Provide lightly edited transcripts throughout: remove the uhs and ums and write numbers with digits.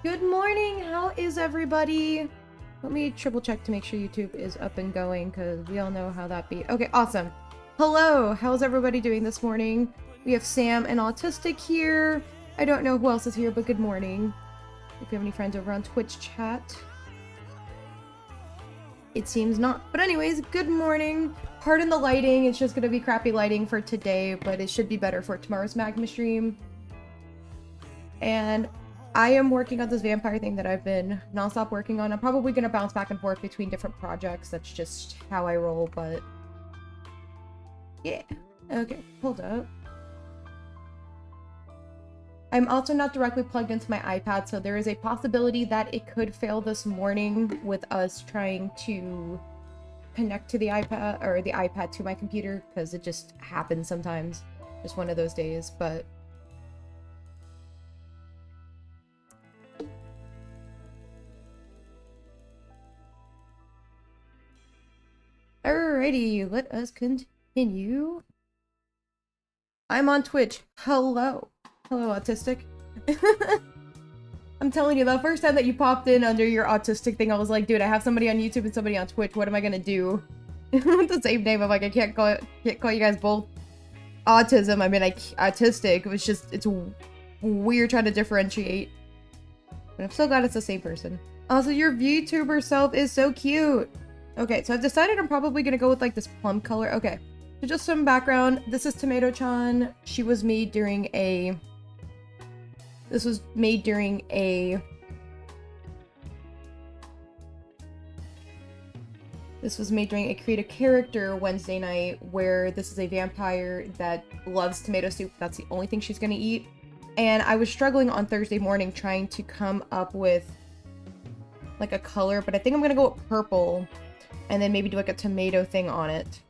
Good morning! How is everybody? Let me triple check to make sure YouTube is up and going, because we all know how that be. Okay, awesome. Hello! How's everybody doing this morning? We have Sam and Autistic here. I don't know who else is here, but good morning. If you have any friends over on Twitch chat. It seems not. But anyways, good morning. Pardon the lighting. It's just going to be crappy lighting for today, but it should be better for tomorrow's Magma stream. And I am working on this vampire thing that I've been nonstop working on. I'm probably going to bounce back and forth between different projects. That's just how I roll, but yeah. Okay, hold up. I'm also not directly plugged into my iPad, so there is a possibility that it could fail this morning with us trying to connect to the iPad, or the iPad to my computer, because it just happens sometimes. Just one of those days, but alrighty, let us continue. I'm on Twitch. Hello. Hello, Autistic. I'm telling you, the first time that you popped in under your Autistic thing, I was like, dude, I have somebody on YouTube and somebody on Twitch. What am I gonna do? With the same name, I'm like, I can't call you guys both autism. I mean, autistic. It was just, it's weird trying to differentiate. But I'm so glad it's the same person. Also, your VTuber self is so cute. Okay, so I've decided I'm probably gonna go with like this plum color. Okay, so just some background. This is Tomato-chan. She was made during a... This was made during a Create a Character Wednesday night, where this is a vampire that loves tomato soup. That's the only thing she's gonna eat. And I was struggling on Thursday morning trying to come up with like a color, but I think I'm gonna go with purple and then maybe do like a tomato thing on it.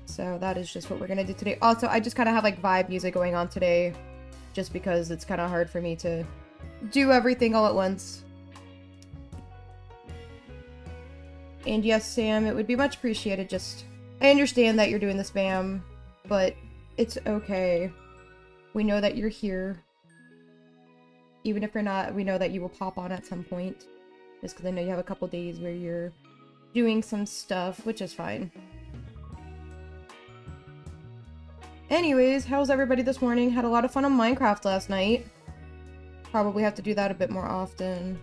So that is just what we're gonna do today. Also, I just kind of have like vibe music going on today, just because it's kind of hard for me to do everything all at once. And yes, Sam, it would be much appreciated. Just, I understand that you're doing the spam, but it's okay. We know that you're here. Even if you're not, we know that you will pop on at some point. Just because I know you have a couple days where you're doing some stuff, which is fine. Anyways, how's everybody this morning? Had a lot of fun on Minecraft last night. Probably have to do that a bit more often.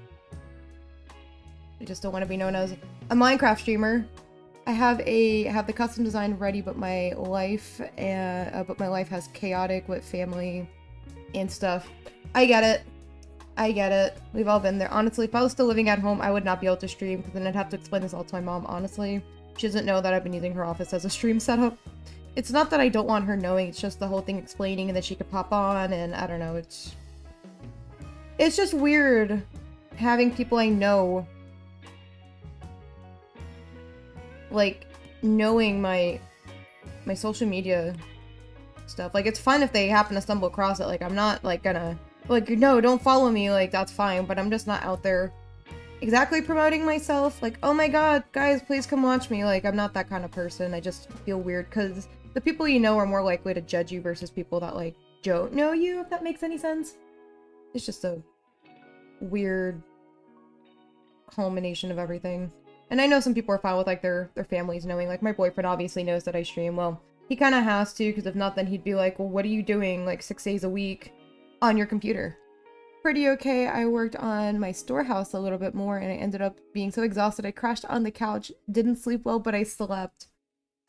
I just don't want to be known as a Minecraft streamer. I have the custom design ready, but my life has chaotic with family and stuff. I get it. I get it. We've all been there. Honestly, if I was still living at home, I would not be able to stream, because then I'd have to explain this all to my mom, honestly. She doesn't know that I've been using her office as a stream setup. It's not that I don't want her knowing, it's just the whole thing explaining and that she could pop on, and I don't know, it's just weird having people I know, like, knowing my social media stuff. Like, it's fine if they happen to stumble across it, like, I'm not, like, gonna, like, no, don't follow me, like, that's fine, but I'm just not out there exactly promoting myself, like, oh my god, guys, please come watch me. Like, I'm not that kind of person. I just feel weird, because the people you know are more likely to judge you versus people that, like, don't know you, if that makes any sense. It's just a weird culmination of everything. And I know some people are fine with, like, their families knowing. Like, my boyfriend obviously knows that I stream. Well, he kind of has to, because if not, then he'd be like, well, what are you doing, like, 6 days a week on your computer? Pretty okay. I worked on my storehouse a little bit more, and I ended up being so exhausted I crashed on the couch. Didn't sleep well, but I slept.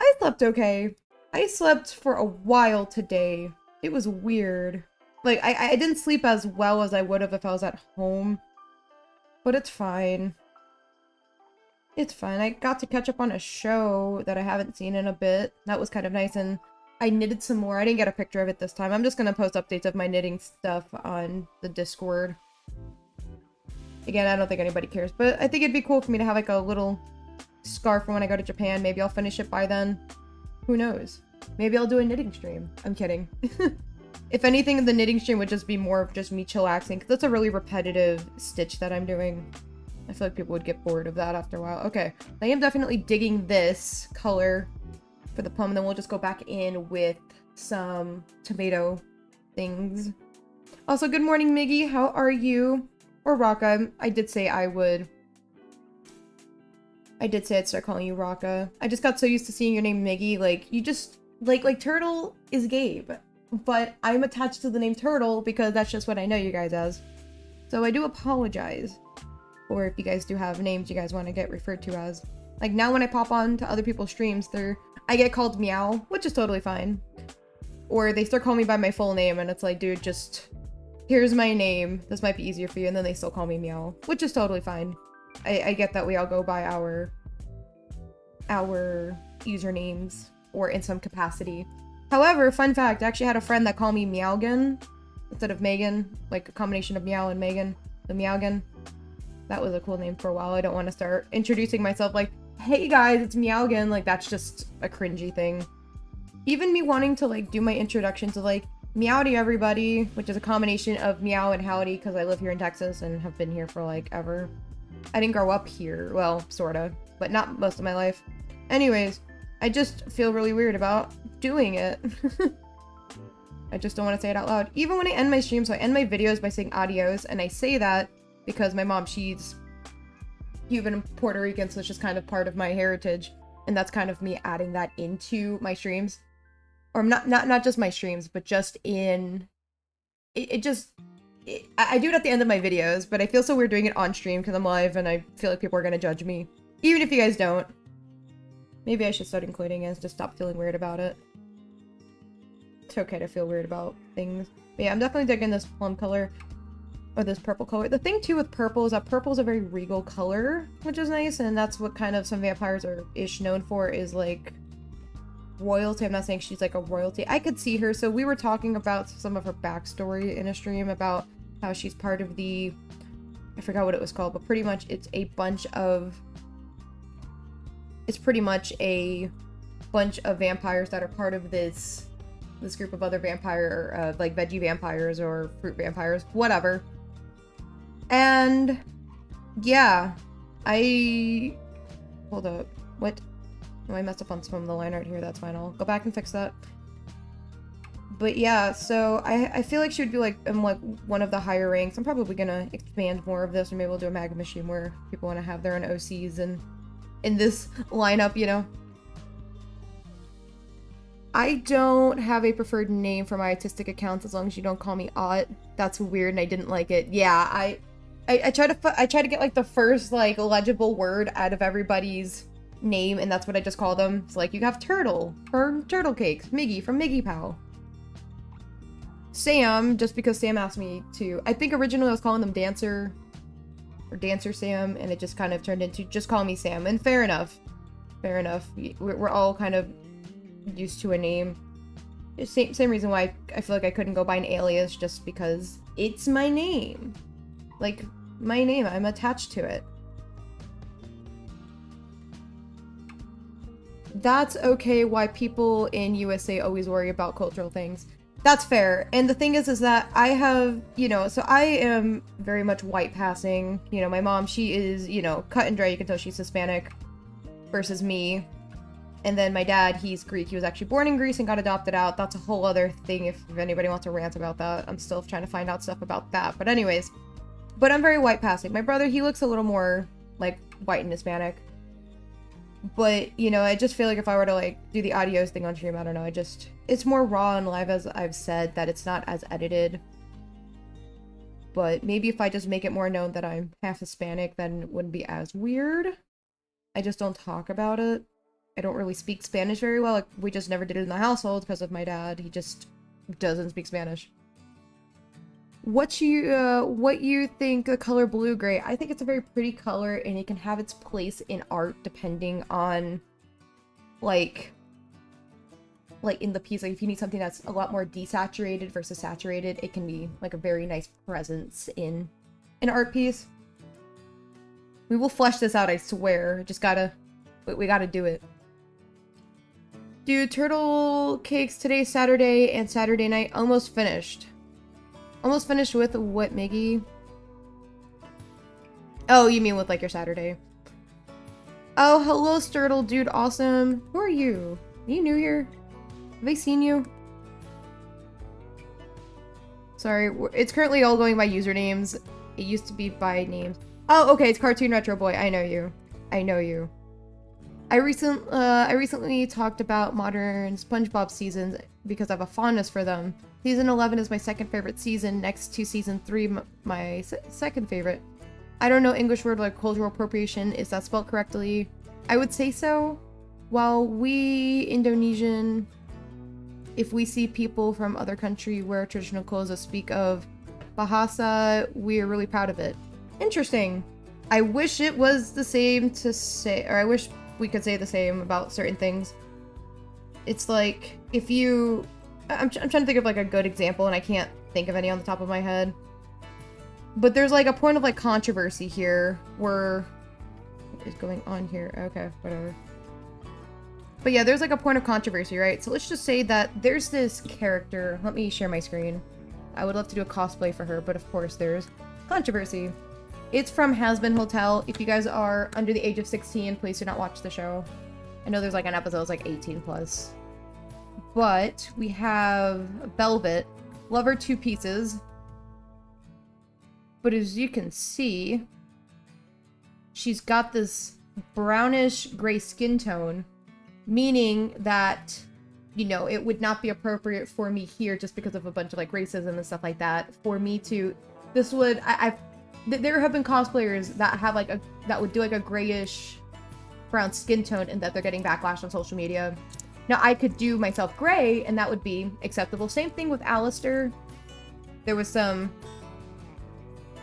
I slept okay. I slept for a while today. It was weird. Like, I didn't sleep as well as I would have if I was at home. But it's fine. It's fine. I got to catch up on a show that I haven't seen in a bit. That was kind of nice, and I knitted some more. I didn't get a picture of it this time. I'm just gonna post updates of my knitting stuff on the Discord. Again, I don't think anybody cares, but I think it'd be cool for me to have like a little scarf for when I go to Japan. Maybe I'll finish it by then. Who knows? Maybe I'll do a knitting stream. I'm kidding. If anything, the knitting stream would just be more of just me chillaxing, because that's a really repetitive stitch that I'm doing. I feel like people would get bored of that after a while. Okay, I am definitely digging this color for the plum, and then we'll just go back in with some tomato things. Also, good morning, Miggy. How are you? Or Raka. I did say I would. I did say I'd start calling you Raka. I just got so used to seeing your name Miggy. Like, you just... Like Turtle is Gabe. But I'm attached to the name Turtle because that's just what I know you guys as. So I do apologize. Or if you guys do have names you guys want to get referred to as. Like, now when I pop on to other people's streams, I get called Meow, which is totally fine. Or they start calling me by my full name, and it's like, dude, just... Here's my name. This might be easier for you. And then they still call me Meow, which is totally fine. I get that we all go by our usernames, or in some capacity. However, fun fact, I actually had a friend that called me Meowgan instead of Megan, like a combination of Meow and Megan, the Meowgan. That was a cool name for a while. I don't want to start introducing myself like, hey guys, it's Meowgan. Like, that's just a cringy thing. Even me wanting to like do my introduction to like, Meowdy everybody, which is a combination of meow and howdy because I live here in Texas and have been here for like ever. I didn't grow up here, well, sorta, but not most of my life. Anyways, I just feel really weird about doing it. I just don't want to say it out loud. Even when I end my stream, so I end my videos by saying adios, and I say that because my mom, she's Cuban and Puerto Rican, so it's just kind of part of my heritage, and that's kind of me adding that into my streams. Or not just my streams, but just in... I do it at the end of my videos, but I feel so weird doing it on stream because I'm live and I feel like people are gonna judge me. Even if you guys don't. Maybe I should start including it, just stop feeling weird about it. It's okay to feel weird about things. But yeah, I'm definitely digging this plum color. Or this purple color. The thing too with purple is that purple is a very regal color, which is nice, and that's what kind of some vampires are-ish known for, is like royalty. I'm not saying she's like a royalty. I could see her. So we were talking about some of her backstory in a stream about how she's part of the, I forgot what it was called, but pretty much it's pretty much a bunch of vampires that are part of this group of other vampire, like veggie vampires or fruit vampires, whatever. And yeah, hold up, what? Oh, I messed up on some of the line art here. That's fine. I'll go back and fix that. But yeah, so I feel like she would be like in like one of the higher ranks. I'm probably gonna expand more of this, or maybe we'll do a magma machine where people want to have their own OCs and in this lineup, you know. I don't have a preferred name for my artistic accounts as long as you don't call me Ott. That's weird and I didn't like it. Yeah, I try to get like the first like legible word out of everybody's name, and that's what I just call them. It's like you have Turtle for Turtle Cakes, Miggy from Miggy Pal, Sam just because Sam asked me to. I think originally I was calling them Dancer or Dancer Sam, and it just kind of turned into just call me Sam, and fair enough. We're all kind of used to a name. Same reason why I feel like I couldn't go by an alias, just because it's my name. Like, my name, I'm attached to it. That's okay why people in USA always worry about cultural things. That's fair. And the thing is that I have, you know, so I am very much white passing. You know, my mom, she is, you know, cut and dry. You can tell she's Hispanic versus me. And then my dad, he's Greek. He was actually born in Greece and got adopted out. That's a whole other thing if anybody wants to rant about that. I'm still trying to find out stuff about that. But anyways, but I'm very white passing. My brother, he looks a little more like white and Hispanic. But, you know, I just feel like if I were to like do the audios thing on stream, I don't know, it's more raw and live, as I've said, that it's not as edited. But maybe if I just make it more known that I'm half Hispanic, then it wouldn't be as weird. I just don't talk about it. I don't really speak Spanish very well. Like, we just never did it in the household because of my dad. He just doesn't speak Spanish. What you think the color blue-gray? I think it's a very pretty color, and it can have its place in art depending on, like in the piece. Like, if you need something that's a lot more desaturated versus saturated, it can be like a very nice presence in an art piece. We will flesh this out, I swear. Just gotta, we gotta do it. Dude, turtle cakes today, Saturday, and Saturday night. Almost finished. Almost finished with what, Miggy? Oh, you mean with like your Saturday. Oh, hello, Sturtle, dude, awesome. Who are you? Are you new here? Have I seen you? Sorry, it's currently all going by usernames. It used to be by names. Oh, okay, it's Cartoon Retro Boy. I know you. I know you. I recently talked about modern SpongeBob seasons because I have a fondness for them. Season 11 is my second favorite season, next to season 3, my second favorite. I don't know English word like cultural appropriation. Is that spelled correctly? I would say so. While we Indonesian, if we see people from other country wear traditional clothes that speak of Bahasa, we're really proud of it. Interesting. I wish it was the same to say, or I wish we could say the same about certain things. It's like, if you... I'm trying to think of like a good example and I can't think of any on the top of my head. But there's like a point of like controversy here where... What is going on here? Okay, whatever. But yeah, there's like a point of controversy, right? So let's just say that there's this character. Let me share my screen. I would love to do a cosplay for her, but of course there's controversy. It's from Has-Been Hotel. If you guys are under the age of 16, please do not watch the show. I know there's like an episode that's like 18 plus. But we have Velvet. Love her 2 pieces. But as you can see, she's got this brownish gray skin tone, meaning that, you know, it would not be appropriate for me here just because of a bunch of like racism and stuff like that. For me to, this would, there have been cosplayers that have like that would do like a grayish brown skin tone and that they're getting backlash on social media. Now I could do myself gray and that would be acceptable. Same thing with Alistair. There was some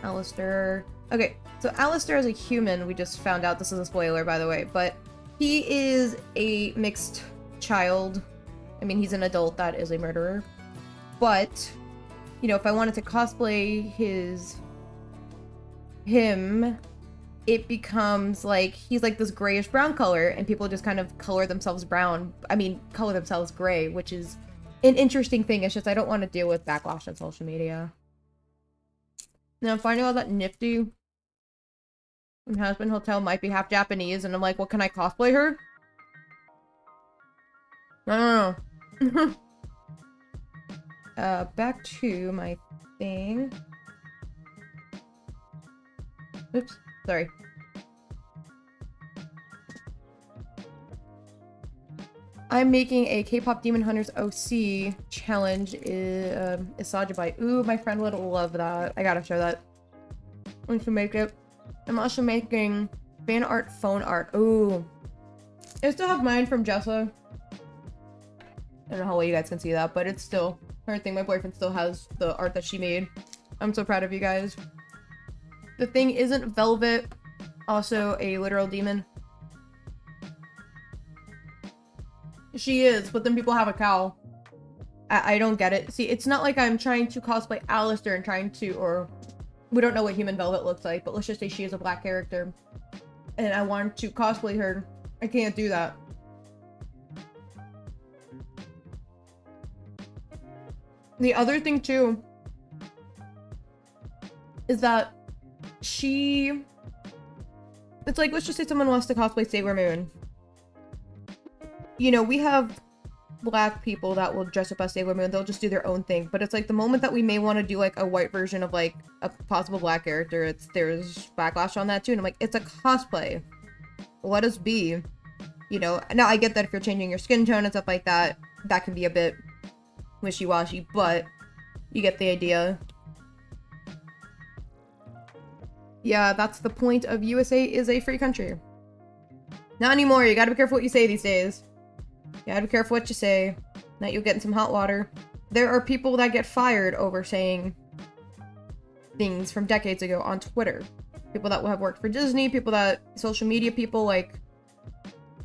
Alistair. Okay, so Alistair as a human, we just found out, this is a spoiler by the way, but he is a mixed child. I mean, he's an adult that is a murderer. But, you know, if I wanted to cosplay him, it becomes like he's like this grayish brown color and people just kind of color themselves brown. I mean, color themselves gray, which is an interesting thing. It's just I don't want to deal with backlash on social media. Now I'm finding out that Nifty from Has-Been Hotel might be half Japanese and I'm like, well, can I cosplay her? No. Back to my thing. Oops, sorry. I'm making a K-pop Demon Hunters OC challenge. Isajibai. Ooh, my friend would love that. I gotta show that. I should make it. I'm also making fan art, phone art. Ooh. I still have mine from Jessa. I don't know how well you guys can see that, but it's still her thing. My boyfriend still has the art that she made. I'm so proud of you guys. The thing isn't Velvet also a literal demon? She is, but then people have a cow. I don't get it. See, it's not like I'm trying to cosplay Alistair and trying to, or we don't know what human Velvet looks like, but let's just say she is a black character and I want to cosplay her. I can't do that. The other thing too is that it's like, let's just say someone wants to cosplay Sailor Moon. You know, we have black people that will dress up as Sailor Moon. They'll just do their own thing. But it's like the moment that we may want to do like a white version of like a possible black character, there's backlash on that too. And I'm like, it's a cosplay. Let us be. You know, now I get that if you're changing your skin tone and stuff like that, that can be a bit wishy-washy, but you get the idea. Yeah, that's the point of USA is a free country. Not anymore. You gotta be careful what you say these days. You gotta be careful what you say. Now you'll get in some hot water. There are people that get fired over saying things from decades ago on Twitter. People that have worked for Disney, people that, social media people, like...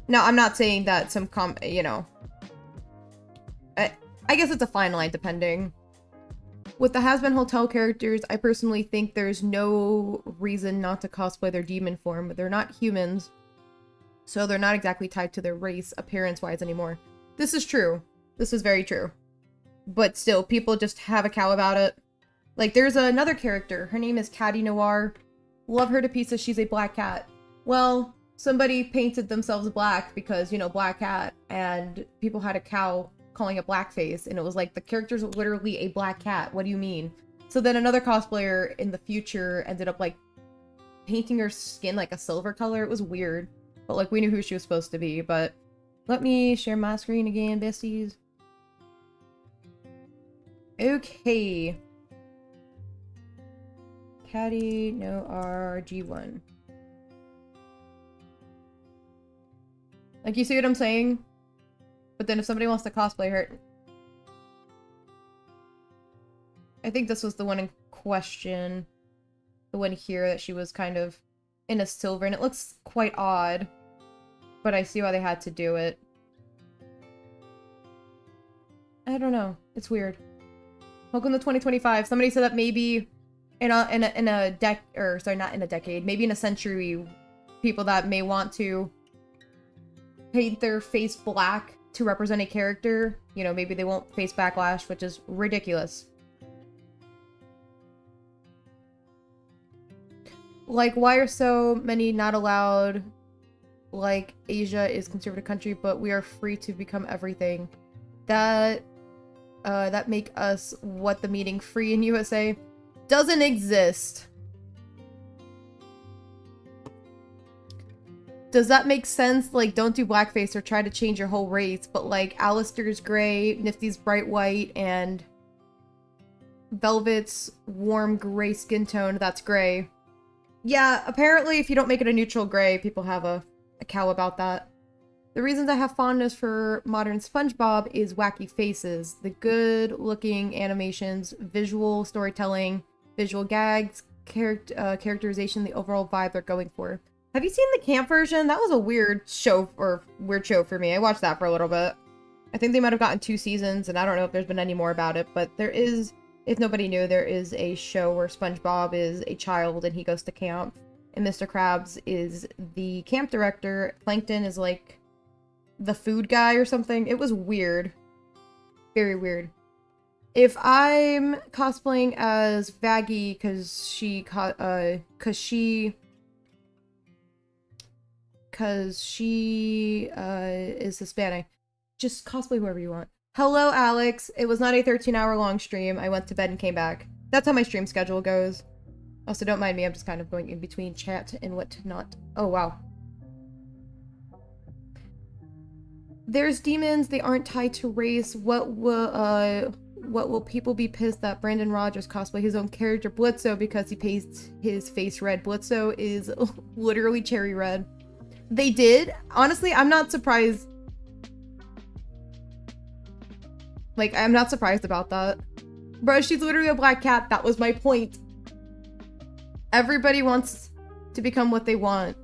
Now, I'm not saying that some you know... I guess it's a fine line, depending. With the Has-Been Hotel characters, I personally think there's no reason not to cosplay their demon form. They're not humans, so they're not exactly tied to their race, appearance-wise, anymore. This is true. This is very true. But still, people just have a cow about it. Like, there's another character. Her name is Catty Noir. Love her to pieces. She's a black cat. Well, somebody painted themselves black because, you know, black cat, and people had a cow calling it blackface, and it was like, the character's literally a black cat. What do you mean? So then another cosplayer in the future ended up like painting her skin like a silver color. It was weird, but like we knew who she was supposed to be. But let me share my screen again, besties. Okay. Caddy, no RG1. Like, you see what I'm saying? But then if somebody wants to cosplay her... I think this was the one in question. The one here that she was kind of in a silver, and it looks quite odd. But I see why they had to do it. I don't know. It's weird. Welcome to 2025. Somebody said that maybe in a decade, maybe in a century, people that may want to paint their face black to represent a character, you know, maybe they won't face backlash, which is ridiculous. Like, why are so many not allowed? Like, Asia is a conservative country, but we are free to become everything. That make us what the meaning free in USA doesn't exist. Does that make sense? Like, don't do blackface or try to change your whole race, but like, Alistair's gray, Nifty's bright white, and Velvet's warm gray skin tone, that's gray. Yeah, apparently if you don't make it a neutral gray, people have a cow about that. The reasons I have fondness for modern SpongeBob is wacky faces, the good-looking animations, visual storytelling, visual gags, characterization, the overall vibe they're going for. Have you seen the camp version? That was a weird show for me. I watched that for a little bit. I think they might have gotten 2 seasons, and I don't know if there's been any more about it, but there is, if nobody knew, there is a show where SpongeBob is a child and he goes to camp, and Mr. Krabs is the camp director. Plankton is like the food guy or something. It was weird. Very weird. If I'm cosplaying as Vaggie because she is Hispanic, just cosplay whoever you want. Hello, Alex. It was not a 13-hour long stream. I went to bed and came back. That's how my stream schedule goes. Also, don't mind me. I'm just kind of going in between chat and whatnot. Oh, wow. There's demons. They aren't tied to race. What will people be pissed that Brandon Rogers cosplay his own character Blitzo because he paints his face red? Blitzo is literally cherry red. They did. Honestly, I'm not surprised. Like, I'm not surprised about that. Bro, she's literally a black cat. That was my point. Everybody wants to become what they want.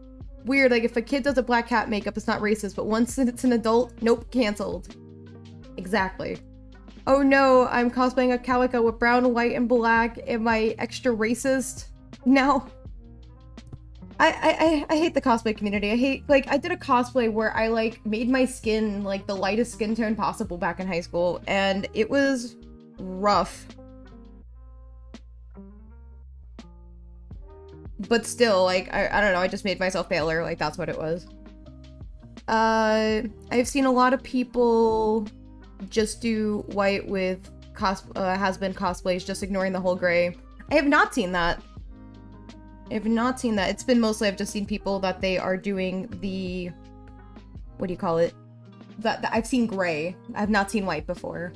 Weird, like, if a kid does a black cat makeup, it's not racist, but once it's an adult, nope, canceled. Exactly. Oh no, I'm cosplaying a calico with brown, white, and black. Am I extra racist? No. I hate the cosplay community. I hate, like, I did a cosplay where I, like, made my skin, like, the lightest skin tone possible back in high school, and it was rough. But still, like, I don't know, I just made myself paler, like, that's what it was. I've seen a lot of people just do white with has-been cosplays, just ignoring the whole gray. I have not seen that. I have not seen that. It's been mostly I've just seen people that they are doing the... what do you call it? That I've seen gray. I've not seen white before.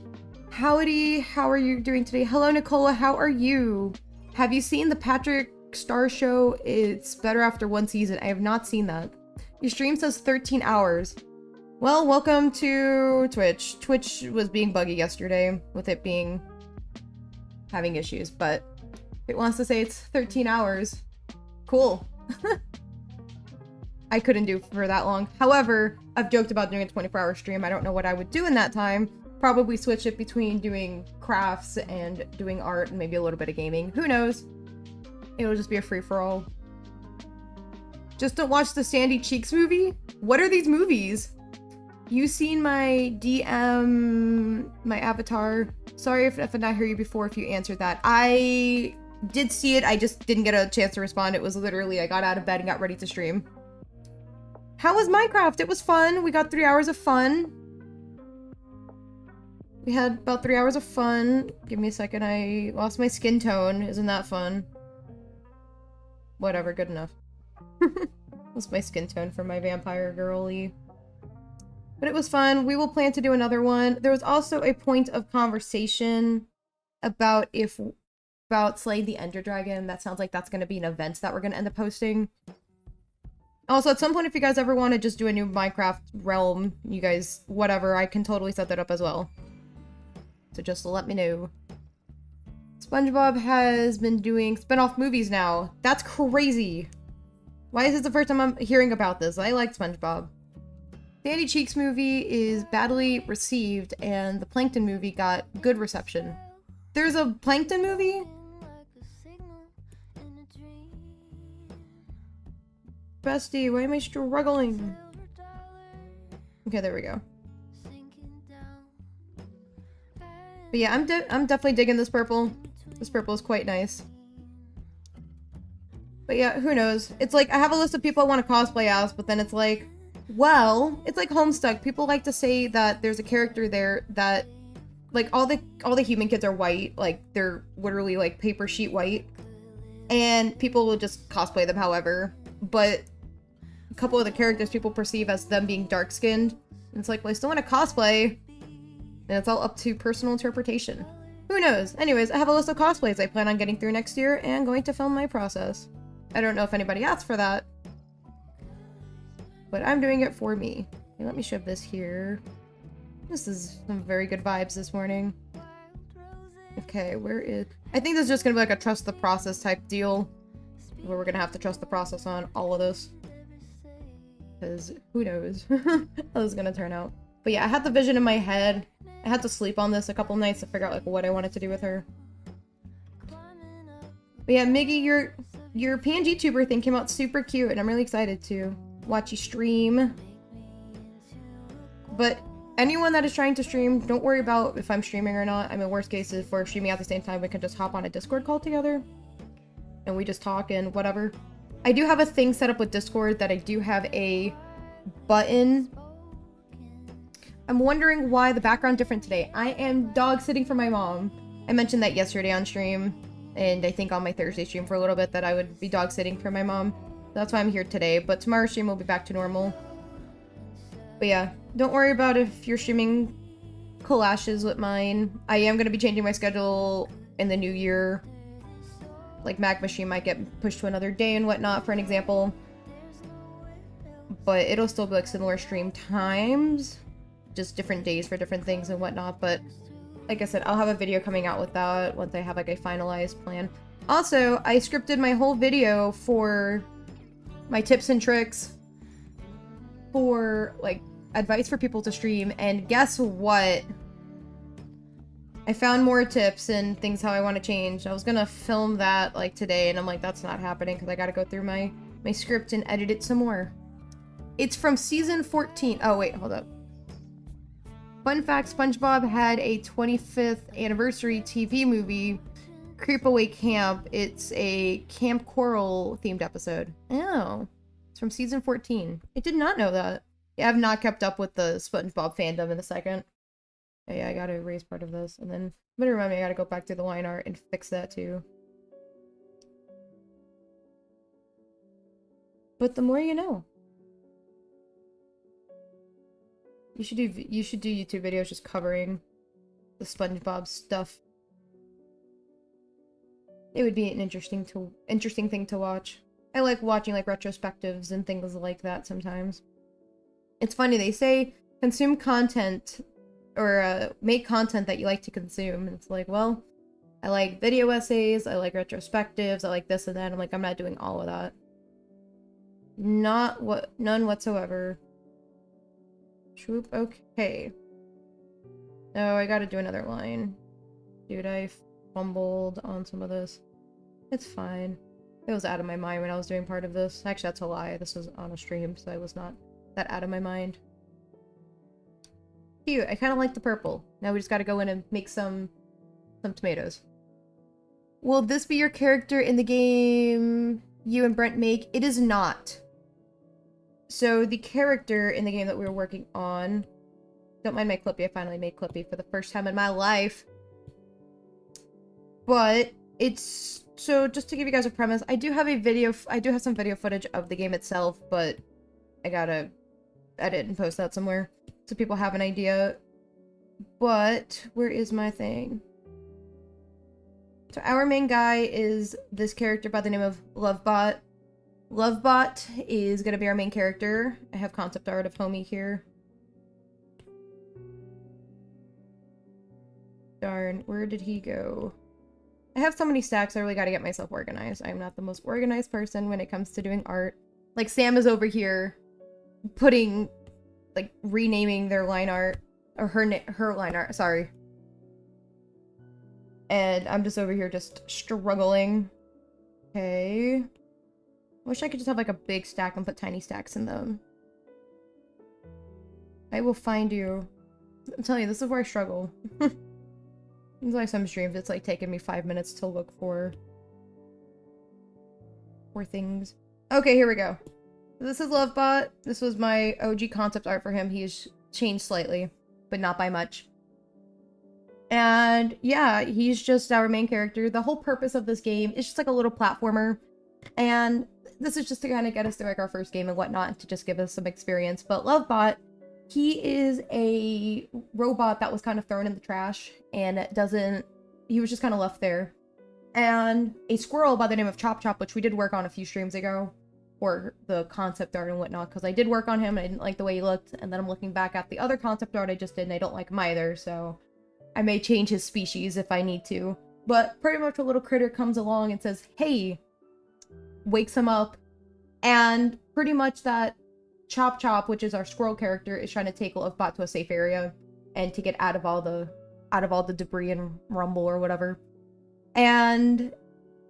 Howdy, how are you doing today? Hello, Nicola, how are you? Have you seen the Patrick Star Show? It's better after 1 season. I have not seen that. Your stream says 13 hours. Well, welcome to Twitch. Twitch was being buggy yesterday with it being... having issues, but if it wants to say it's 13 hours, cool. I couldn't do for that long. However, I've joked about doing a 24-hour stream. I don't know what I would do in that time. Probably switch it between doing crafts and doing art and maybe a little bit of gaming. Who knows? It'll just be a free-for-all. Just don't watch the Sandy Cheeks movie? What are these movies? You seen my DM, my avatar? Sorry if I did not hear you before if you answered that. I did see it, I just didn't get a chance to respond. It was literally, I got out of bed and got ready to stream. How was Minecraft? It was fun. We got 3 hours of fun. We had about 3 hours of fun. Give me a second, I lost my skin tone. Isn't that fun? Whatever, good enough. That's my skin tone for my vampire girly. But it was fun. We will plan to do another one. There was also a point of conversation about slaying the Ender Dragon. That sounds like that's going to be an event that we're going to end up hosting. Also, at some point, if you guys ever want to just do a new Minecraft realm, you guys, whatever, I can totally set that up as well. So just let me know. SpongeBob has been doing spin-off movies now. That's crazy. Why is this the first time I'm hearing about this? I like SpongeBob. The Andy Cheeks movie is badly received, and the Plankton movie got good reception. There's a Plankton movie? Bestie, why am I struggling? Okay, there we go. But yeah, I'm definitely digging this purple. This purple is quite nice. But yeah, who knows? It's like, I have a list of people I want to cosplay as, but then it's like, well, it's like Homestuck. People like to say that there's a character there that, like, all the human kids are white. Like, they're literally, like, paper sheet white. And people will just cosplay them however. But a couple of the characters people perceive as them being dark-skinned. And it's like, well, I still want to cosplay. And it's all up to personal interpretation. Who knows? Anyways, I have a list of cosplays I plan on getting through next year and going to film my process. I don't know if anybody asked for that. But I'm doing it for me. Okay, let me shove this here. This is some very good vibes this morning. Okay, where is... I think this is just gonna be like a trust the process type deal. Where we're gonna have to trust the process on all of this. Because who knows how this is gonna turn out. But yeah, I had the vision in my head. I had to sleep on this a couple nights to figure out like what I wanted to do with her. But yeah, Miggy, your PNG tuber thing came out super cute, and I'm really excited to watch you stream. But anyone that is trying to stream, don't worry about if I'm streaming or not. I mean, worst case, if we're streaming at the same time, we can just hop on a Discord call together. And we just talk and whatever. I do have a thing set up with Discord that I do have a button. I'm wondering why the background different today. I am dog sitting for my mom. I mentioned that yesterday on stream. And I think on my Thursday stream for a little bit that I would be dog sitting for my mom. That's why I'm here today. But tomorrow's stream will be back to normal. But yeah, don't worry about if you're streaming clashes with mine. I am going to be changing my schedule in the new year. Like Magma stream might get pushed to another day and whatnot, for an example. But it'll still be like similar stream times. Just different days for different things and whatnot. But like I said, I'll have a video coming out with that once I have like a finalized plan. Also, I scripted my whole video for my tips and tricks for like advice for people to stream, and guess what? I found more tips and things how I want to change. I was gonna film that like today, and I'm like, that's not happening because I gotta go through my script and edit it some more. It's from season 14. Oh wait, hold up. Fun fact, SpongeBob had a 25th anniversary TV movie, Creepaway Camp. It's a Camp Coral themed episode. Oh, it's from season 14. I did not know that. Yeah, I've not kept up with the SpongeBob fandom in a second. Oh, yeah, I gotta erase part of this. And then, but remind me, I gotta go back to the line art and fix that too. But the more you know. You should do YouTube videos just covering the SpongeBob stuff. It would be an interesting thing to watch. I like watching like retrospectives and things like that sometimes. It's funny, they say consume content or make content that you like to consume. And it's like, well, I like video essays, I like retrospectives, I like this and that. I'm like, I'm not doing all of that. None whatsoever. Swoop, okay. Oh, I gotta do another line. Dude, I fumbled on some of this. It's fine. It was out of my mind when I was doing part of this. Actually, that's a lie. This was on a stream, so I was not that out of my mind. Cute. I kind of like the purple. Now we just gotta go in and make some tomatoes. Will this be your character in the game you and Brent make? It is not. So the character in the game that we were working on Don't mind my Clippy. I finally made Clippy for the first time in my life. But it's... So, just to give you guys a premise, I do have some video footage of the game itself, but I gotta edit and post that somewhere so people have an idea. But, where is my thing? So our main guy is this character by the name of Lovebot. Lovebot is going to be our main character. I have concept art of Homie here. Darn, where did he go? I have so many stacks, I really got to get myself organized. I'm not the most organized person when it comes to doing art. Like, Sam is over here putting, like, renaming their line art. Or her line art, sorry. And I'm just over here just struggling. Okay. Wish I could just have like a big stack and put tiny stacks in them. I will find you. I'm telling you, this is where I struggle. It's like some streams, it's like taking me 5 minutes to look for things. Okay, here we go. This is Lovebot. This was my OG concept art for him. He's changed slightly, but not by much. And yeah, he's just our main character. The whole purpose of this game is just like a little platformer. And this is just to kind of get us through like our first game and whatnot, and to just give us some experience. But Lovebot, he is a robot that was kind of thrown in the trash and he was just kind of left there. And a squirrel by the name of Chop Chop, which we did work on a few streams ago for the concept art and whatnot, because I did work on him and I didn't like the way he looked. And then I'm looking back at the other concept art I just did and I don't like him either, so I may change his species if I need to. But pretty much a little critter comes along and says, hey, wakes him up, and pretty much that Chop Chop, which is our squirrel character, is trying to take Lovebot to a safe area and to get out of all the debris and rumble or whatever. And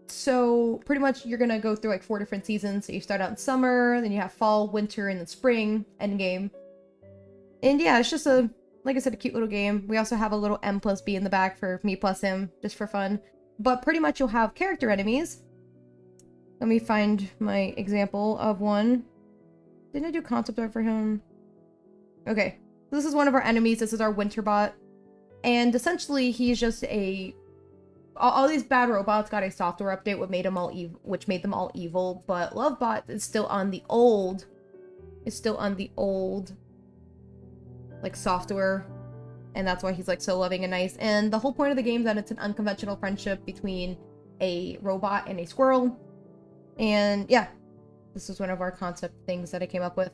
so pretty much you're gonna go through like 4 different seasons. So you start out in summer, then you have fall, winter, and then spring endgame. And yeah, it's just like I said, a cute little game. We also have a little M+B in the back for me plus him, just for fun. But pretty much you'll have character enemies. Let me find my example of one. Didn't I do concept art for him? Okay. This is one of our enemies. This is our Winterbot. And essentially, he's just all these bad robots got a software update which made them all evil. But Lovebot is still on the old... like software, and that's why he's like so loving and nice. And the whole point of the game is that it's an unconventional friendship between a robot and a squirrel. And yeah, this is one of our concept things that I came up with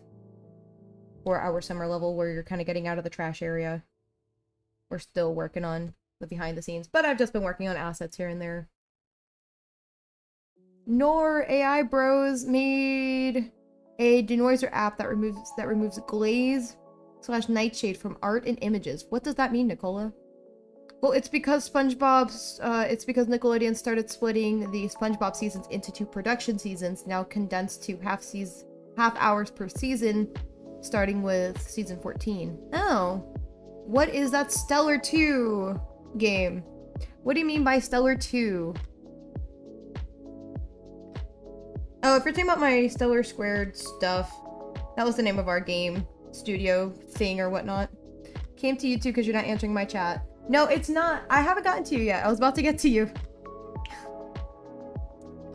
for our summer level, where you're kind of getting out of the trash area. We're still working on the behind the scenes, but I've just been working on assets here and there. Nor AI Bros made a denoiser app that removes glaze / nightshade from art and images. What does that mean, Nicola? Well, it's because Nickelodeon started splitting the SpongeBob seasons into 2 production seasons, now condensed to half hours per season, starting with season 14. Oh. What is that Stellar 2 game? What do you mean by Stellar 2? Oh, if you're talking about my Stellar Squared stuff, that was the name of our game studio thing or whatnot. Came to you too because you're not answering my chat. No, it's not. I haven't gotten to you yet. I was about to get to you.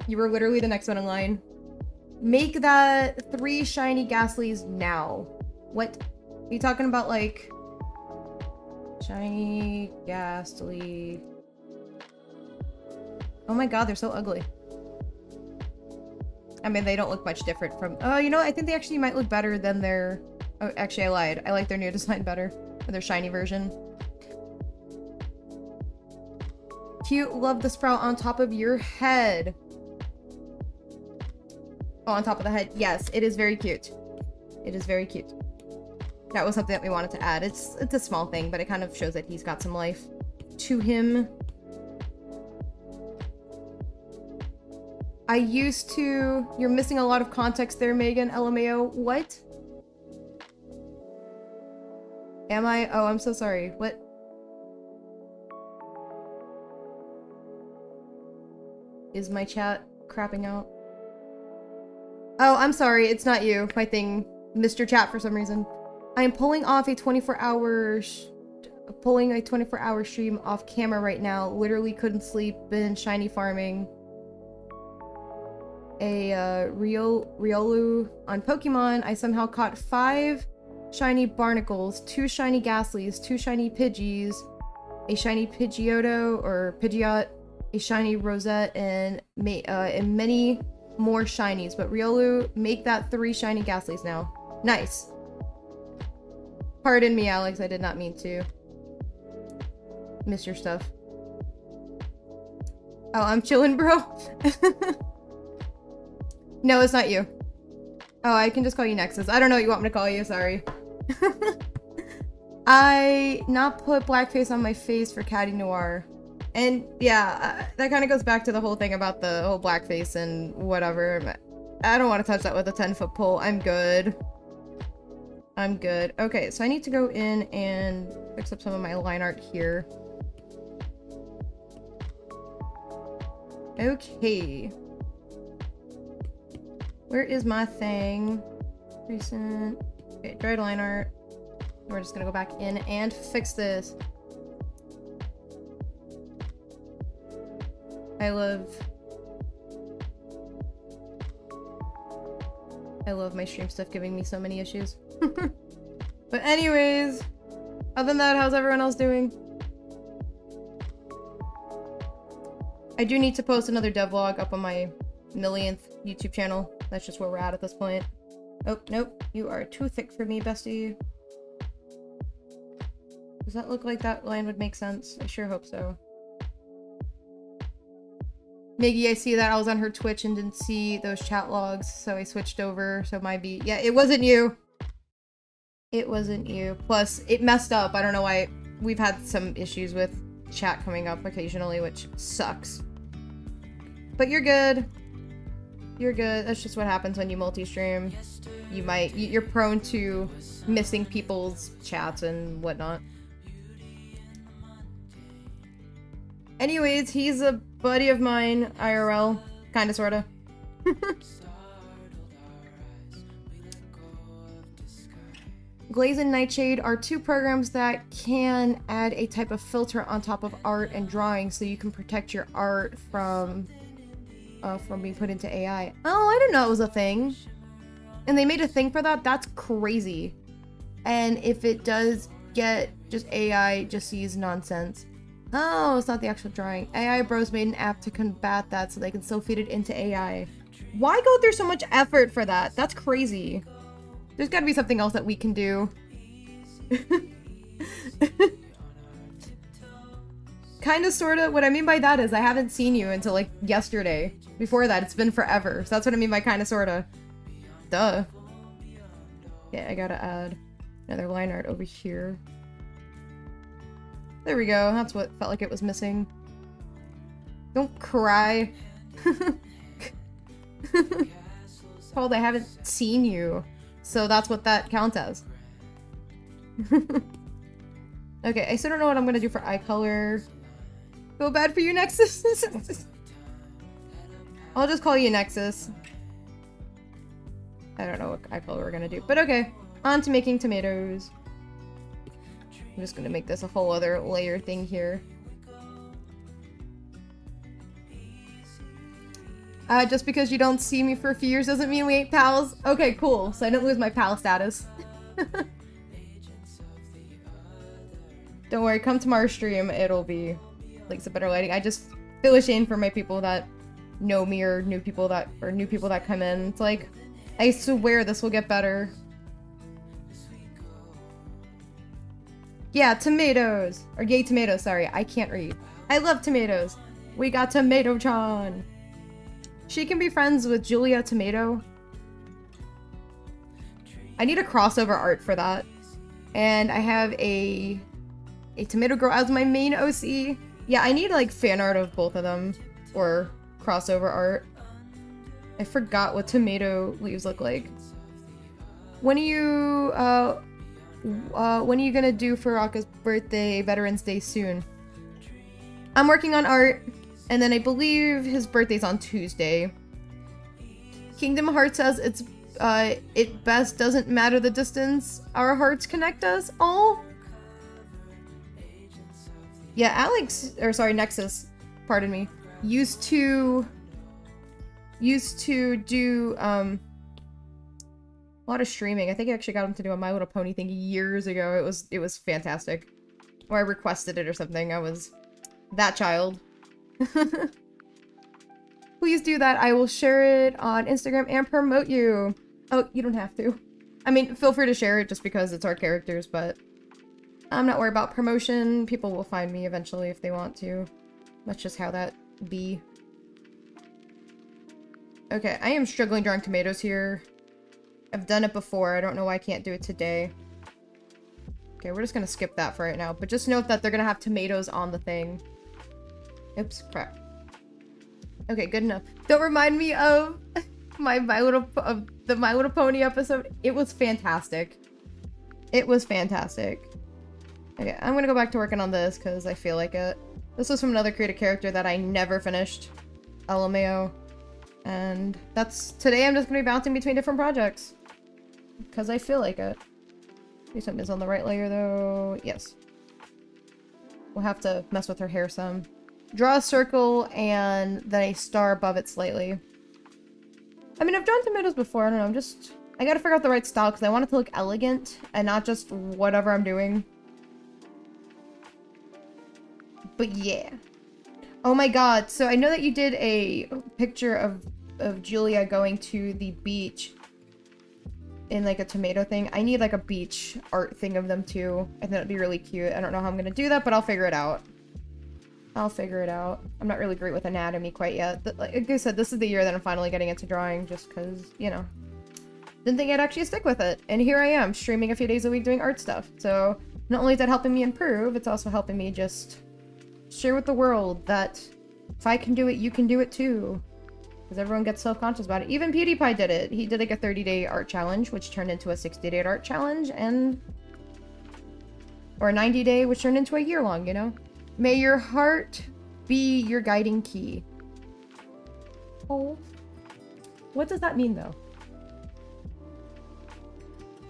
You were literally the next one in line. Make that 3 shiny Ghastlies now. What? Are you talking about like... Shiny Ghastly... Oh my god, they're so ugly. I mean, they don't look much different from... Oh, you know, I think they actually might look better than their... Oh, actually, I lied. I like their new design better. Or their shiny version. Cute. Love the sprout on top of your head. Oh, on top of the head. Yes, it is very cute. It is very cute. That was something that we wanted to add. It's a small thing, but it kind of shows that he's got some life to him. I used to... You're missing a lot of context there, Megan. LMAO. What? Am I? Oh, I'm so sorry. What? Is my chat crapping out? Oh, I'm sorry. It's not you. My thing missed your chat for some reason. I am pulling a 24-hour stream off camera right now. Literally couldn't sleep. Been shiny farming. A Riolu on Pokemon. I somehow caught 5 shiny Barnacles, 2 shiny Ghastlies, 2 shiny Pidgeys, a shiny Pidgeotto or Pidgeot, a shiny Rosette, and many more shinies. But Riolu, make that 3 shiny Ghastlies now. Nice. Pardon me, Alex. I did not mean to. Miss your stuff. Oh, I'm chilling, bro. No, it's not you. Oh, I can just call you Nexus. I don't know what you want me to call you. Sorry. I not put blackface on my face for Caddy Noir. And yeah, that kind of goes back to the whole thing about the whole blackface and whatever. I don't want to touch that with a 10-foot pole. I'm good. I'm good. Okay, so I need to go in and fix up some of my line art here. Okay. Where is my thing? Recent. Okay, dried line art. We're just gonna go back in and fix this. I love my stream stuff giving me so many issues. But anyways, other than that, how's everyone else doing? I do need to post another devlog up on my millionth YouTube channel. That's just where we're at this point. Oh, nope. You are too thick for me, bestie. Does that look like that line would make sense? I sure hope so. Miggy, I see that. I was on her Twitch and didn't see those chat logs, so I switched over. So my be yeah, it wasn't you. It wasn't you. Plus, it messed up. I don't know why. We've had some issues with chat coming up occasionally, which sucks. But you're good. You're good. That's just what happens when you multi-stream. You're prone to missing people's chats and whatnot. Anyways, he's a buddy of mine, IRL. Kinda, sorta. Glaze and Nightshade are 2 programs that can add a type of filter on top of art and drawing so you can protect your art from being put into AI. Oh, I didn't know it was a thing. And they made a thing for that? That's crazy. And if it does get just AI, just sees nonsense. Oh, it's not the actual drawing. AI Bros made an app to combat that so they can still feed it into AI. Why go through so much effort for that? That's crazy. There's gotta be something else that we can do. Kinda, sorta. What I mean by that is I haven't seen you until like yesterday. Before that, it's been forever. So that's what I mean by kinda, sorta. Duh. Yeah, I gotta add another line art over here. There we go. That's what felt like it was missing. Don't cry. Paul, I haven't seen you. So that's what that counts as. Okay, I still don't know what I'm gonna do for eye color. Feel bad for you, Nexus. I'll just call you Nexus. I don't know what eye color we're gonna do, but okay. On to making tomatoes. I'm just gonna make this a whole other layer thing here. Just because you don't see me for a few years doesn't mean we ain't pals. Okay, cool. So I didn't lose my pal status. Don't worry, come tomorrow's stream, it'll be like some better lighting. I just feel ashamed for my people that know me or new people that come in. It's like, I swear this will get better. Yeah, tomatoes. Or yay tomatoes, sorry. I can't read. I love tomatoes. We got Tomato-chan. She can be friends with Julia Tomato. I need a crossover art for that. And I have a tomato girl as my main OC. Yeah, I need like fan art of both of them. Or crossover art. I forgot what tomato leaves look like. When are you gonna do Furaka's birthday, Veterans Day soon? I'm working on art, and then I believe his birthday's on Tuesday. Kingdom Hearts says it's it best doesn't matter the distance. Our hearts connect us. Oh. Yeah, Alex, or sorry, Nexus, pardon me, used to do, a lot of streaming. I think I actually got him to do a My Little Pony thing years ago. It was fantastic. Or I requested it or something. I was that child. Please do that. I will share it on Instagram and promote you. Oh, you don't have to. I mean, feel free to share it just because it's our characters, but I'm not worried about promotion. People will find me eventually if they want to. That's just how that be. Okay, I am struggling drawing tomatoes here. I've done it before. I don't know why I can't do it today. Okay, we're just gonna skip that for right now. But just note that they're gonna have tomatoes on the thing. Oops, crap. Okay, good enough. Don't remind me of the My Little Pony episode. It was fantastic. It was fantastic. Okay, I'm gonna go back to working on this because I feel like it. This was from another creative character that I never finished. LMAO. And today I'm just gonna be bouncing between different projects. Because I feel like it. Maybe something is on the right layer though. Yes. We'll have to mess with her hair some. Draw a circle and then a star above it slightly. I mean, I've drawn tomatoes before. I don't know. I gotta figure out the right style because I want it to look elegant and not just whatever I'm doing. But yeah. Oh my god. So I know that you did a picture of Julia going to the beach in like a tomato thing. I need like a beach art thing of them too. I think that'd be really cute. I don't know how I'm gonna do that, but I'll figure it out. I'll figure it out. I'm not really great with anatomy quite yet. Like I said, this is the year that I'm finally getting into drawing just because, you know, didn't think I'd actually stick with it. And here I am, streaming a few days a week doing art stuff. So not only is that helping me improve, it's also helping me just share with the world that if I can do it, you can do it too. Because everyone gets self-conscious about it. Even PewDiePie did it. He did like a 30-day art challenge, which turned into a 60-day art challenge, or a 90-day, which turned into a year-long, you know? May your heart be your guiding key. Oh. What does that mean, though?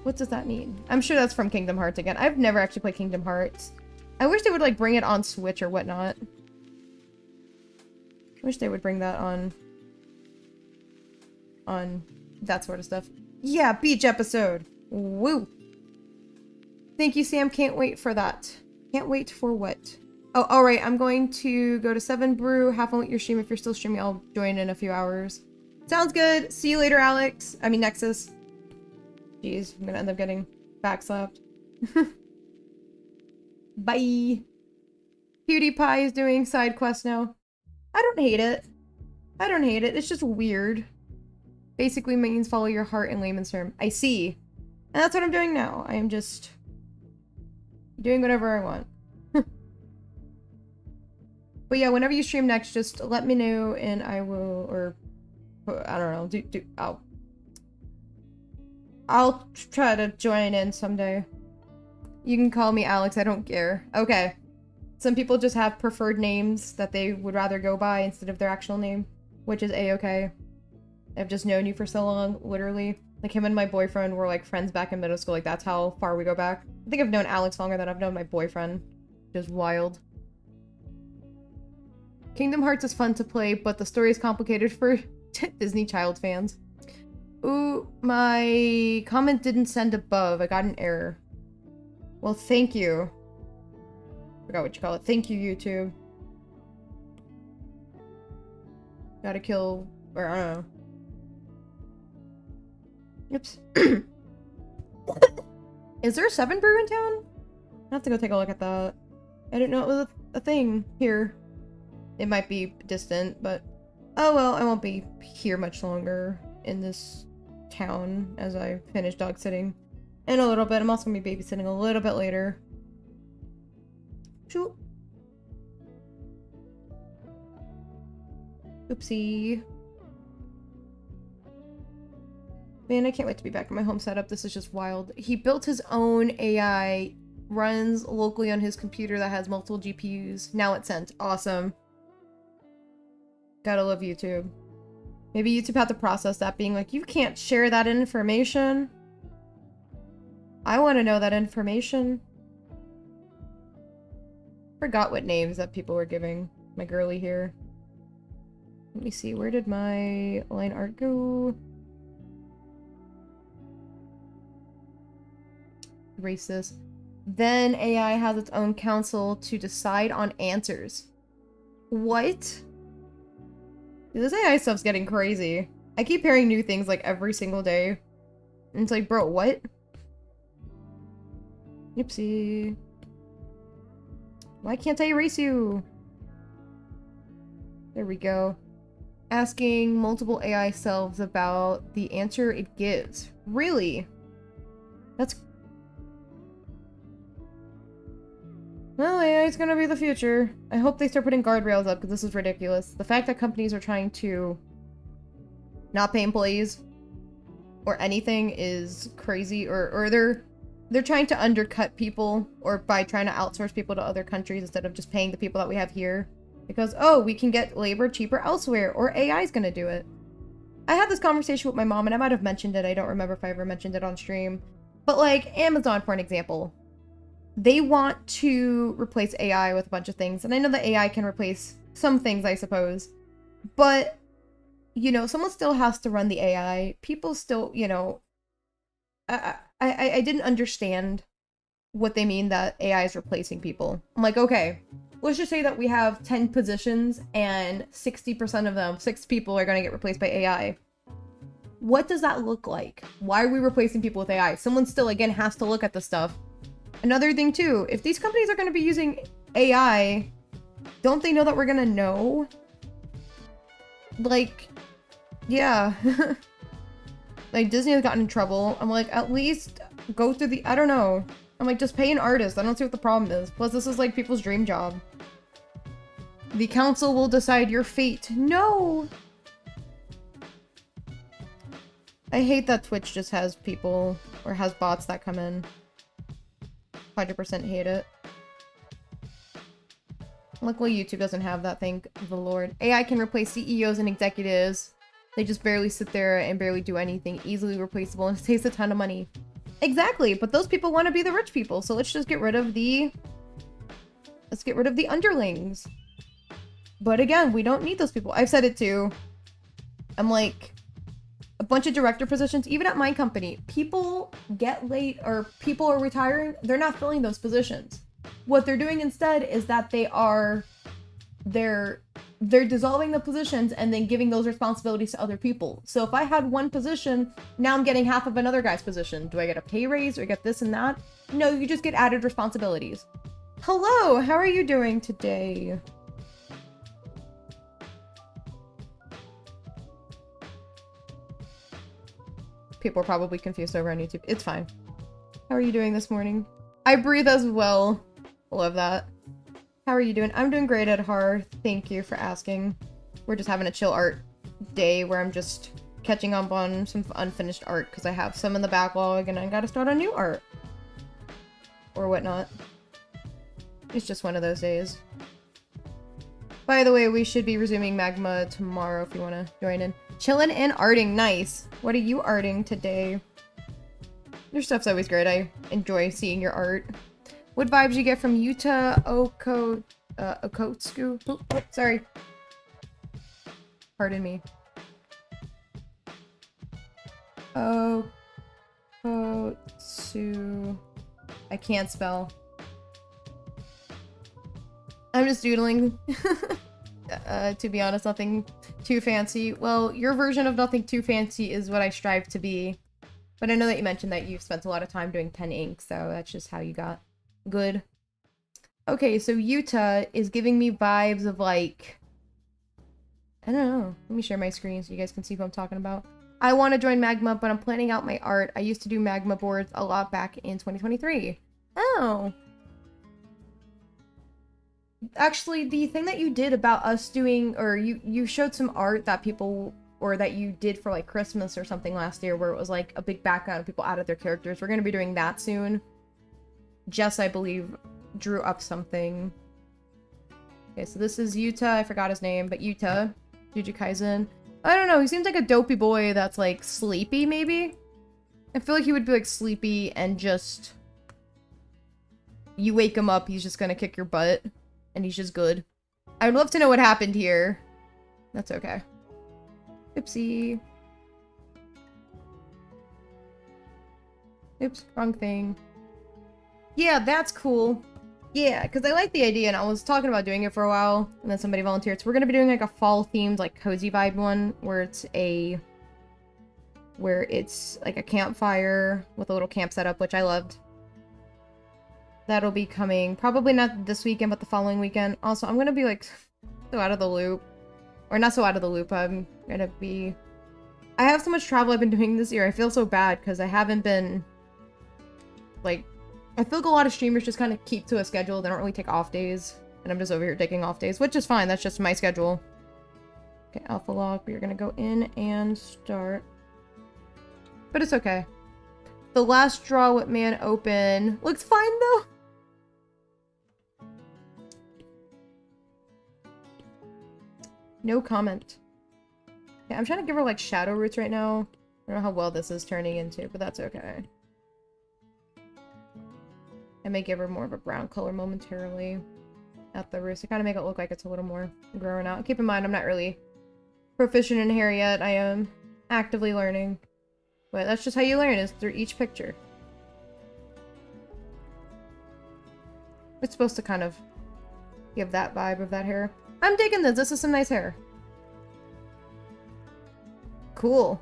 What does that mean? I'm sure that's from Kingdom Hearts again. I've never actually played Kingdom Hearts. I wish they would, like, bring it on Switch or whatnot. I wish they would bring that on that sort of stuff. Yeah, beach episode. Woo! Thank you, Sam. Can't wait for that. Can't wait for what? Oh, alright. I'm going to go to 7 Brew. Have fun with your stream. If you're still streaming, I'll join in a few hours. Sounds good. See you later, Alex. I mean, Nexus. Jeez, I'm gonna end up getting backslapped. Bye. PewDiePie is doing side quests now. I don't hate it. I don't hate it. It's just weird. Basically means follow your heart in layman's term. I see. And that's what I'm doing now. I am just doing whatever I want. But yeah, whenever you stream next, just let me know and I will, or I don't know, I'll try to join in someday. You can call me Alex, I don't care. Okay. Some people just have preferred names that they would rather go by instead of their actual name, which is a-okay. I've just known you for so long, literally. Like, him and my boyfriend were, like, friends back in middle school. Like, that's how far we go back. I think I've known Alex longer than I've known my boyfriend. Which is wild. Kingdom Hearts is fun to play, but the story is complicated for Disney child fans. Ooh, my comment didn't send above. I got an error. Well, thank you. Forgot what you call it. Thank you, YouTube. Gotta kill... or I don't know. Oops. Is there a 7 Brew in town? I have to go take a look at that. I didn't know it was a thing here. It might be distant, but... oh well, I won't be here much longer in this town as I finish dog sitting in a little bit. I'm also gonna be babysitting a little bit later. Shoot. Oopsie. Man, I can't wait to be back in my home setup. This is just wild. He built his own AI, runs locally on his computer that has multiple GPUs. Now it's sent. Awesome. Gotta love YouTube. Maybe YouTube had to process that, being like, you can't share that information. I want to know that information. Forgot what names that people were giving my girly here. Let me see, where did my line art go? Erase this. Then AI has its own council to decide on answers. What? Dude, this AI stuff's getting crazy. I keep hearing new things like every single day. And it's like, bro, what? Oopsie. Why can't I erase you? There we go. Asking multiple AI selves about the answer it gives. Really? That's... Well, AI is gonna be the future. I hope they start putting guardrails up, because this is ridiculous. The fact that companies are trying to not pay employees or anything is crazy, or they're trying to undercut people, or by trying to outsource people to other countries instead of just paying the people that we have here. Because, oh, we can get labor cheaper elsewhere, or AI is gonna do it. I had this conversation with my mom, and I might have mentioned it. I don't remember if I ever mentioned it on stream. But, like, Amazon, for an example. They want to replace AI with a bunch of things. And I know that AI can replace some things, I suppose. But, you know, someone still has to run the AI. People still, you know... I didn't understand what they mean that AI is replacing people. I'm like, okay, let's just say that we have 10 positions and 60% of them, 6 people, are going to get replaced by AI. What does that look like? Why are we replacing people with AI? Someone still, again, has to look at the stuff. Another thing, too, if these companies are going to be using AI, don't they know that we're going to know? Like, yeah. Like, Disney has gotten in trouble. I'm like, at least go through the... I don't know. I'm like, just pay an artist. I don't see what the problem is. Plus, this is, like, people's dream job. The council will decide your fate. No! I hate that Twitch just has people, or has bots that come in. 100% hate it. Luckily, YouTube doesn't have that, thank the Lord. AI can replace CEOs and executives. They just barely sit there and barely do anything. Easily replaceable and saves a ton of money. Exactly, but those people want to be the rich people, so let's just get rid of the... Let's get rid of the underlings. But again, we don't need those people. I've said it too. I'm like... A bunch of director positions, even at my company, people get late or people are retiring, they're not filling those positions. What they're doing instead is that they're dissolving the positions and then giving those responsibilities to other people. So if I had one position, now I'm getting half of another guy's position. Do I get a pay raise or get this and that? No, you just get added responsibilities. Hello, how are you doing today? People are probably confused over on YouTube. It's fine. How are you doing this morning? I breathe as well. Love that. How are you doing? I'm doing great at heart. Thank you for asking. We're just having a chill art day where I'm just catching up on some unfinished art because I have some in the backlog and I gotta start on new art. Or whatnot. It's just one of those days. By the way, we should be resuming Magma tomorrow if you want to join in. Chillin' and arting. Nice. What are you arting today? Your stuff's always great. I enjoy seeing your art. What vibes you get from Utah Okotsu? Oh, sorry. Pardon me. Okotsu. I can't spell. I'm just doodling. To be honest, nothing too fancy. Well, your version of nothing too fancy is what I strive to be. But I know that you mentioned that you've spent a lot of time doing pen ink, so that's just how you got good. Okay, so Utah is giving me vibes of like... I don't know. Let me share my screen so you guys can see who I'm talking about. I want to join Magma, but I'm planning out my art. I used to do Magma boards a lot back in 2023. Oh. Actually, the thing that you did about us doing, or you showed some art that people, or that you did for like Christmas or something last year where it was like a big background and people added their characters. We're going to be doing that soon. Jess, I believe, drew up something. Okay, so this is Utah. I forgot his name, but Utah. Jujutsu Kaisen. I don't know, he seems like a dopey boy that's like sleepy, maybe? I feel like he would be like sleepy and just... You wake him up, he's just gonna kick your butt. And he's just good. I would love to know what happened here. That's okay. Oopsie. Oops, wrong thing. Yeah, that's cool. Yeah, because I like the idea, and I was talking about doing it for a while, and then somebody volunteered. So we're gonna be doing like a fall-themed, like cozy vibe one, where it's like a campfire with a little camp setup, which I loved. That'll be coming probably not this weekend, but the following weekend. Also, I'm gonna be like so out of the loop, or not so out of the loop. I'm gonna be. I have so much travel I've been doing this year. I feel so bad because I haven't been like. I feel like a lot of streamers just kind of keep to a schedule. They don't really take off days. And I'm just over here taking off days, which is fine. That's just my schedule. Okay, alpha log. We're going to go in and start. But it's okay. The last draw with man open. Looks fine, though. No comment. Okay, I'm trying to give her, like, shadow roots right now. I don't know how well this is turning into, but that's okay. I may give her more of a brown color momentarily at the roots to kind of make it look like it's a little more growing out. Keep in mind, I'm not really proficient in hair yet. I am actively learning. But that's just how you learn, is through each picture. It's supposed to kind of give that vibe of that hair. I'm digging this. This is some nice hair. Cool.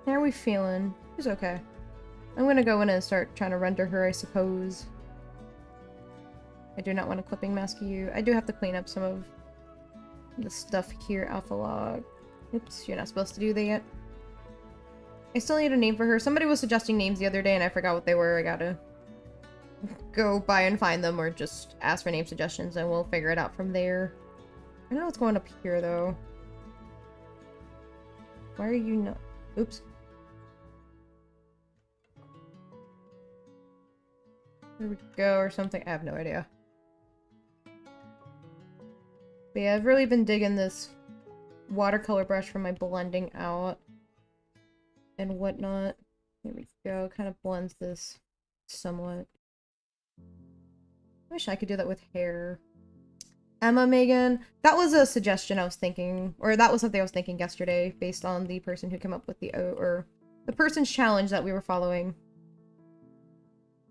How are we feeling? She's okay. I'm gonna go in and start trying to render her, I suppose. I do not want to clipping mask you. I do have to clean up some of the stuff here, alpha log. Oops, you're not supposed to do that yet. I still need a name for her. Somebody was suggesting names the other day and I forgot what they were. I gotta go by and find them or just ask for name suggestions and we'll figure it out from there. I don't know what's going up here though. Why are you not? Oops. There we go, or something. I have no idea. But yeah, I've really been digging this watercolor brush for my blending out and whatnot. There we go. Kind of blends this somewhat. I wish I could do that with hair. Emma Megan. That was a suggestion I was thinking, or that was something I was thinking yesterday based on the person who came up with or the person's challenge that we were following.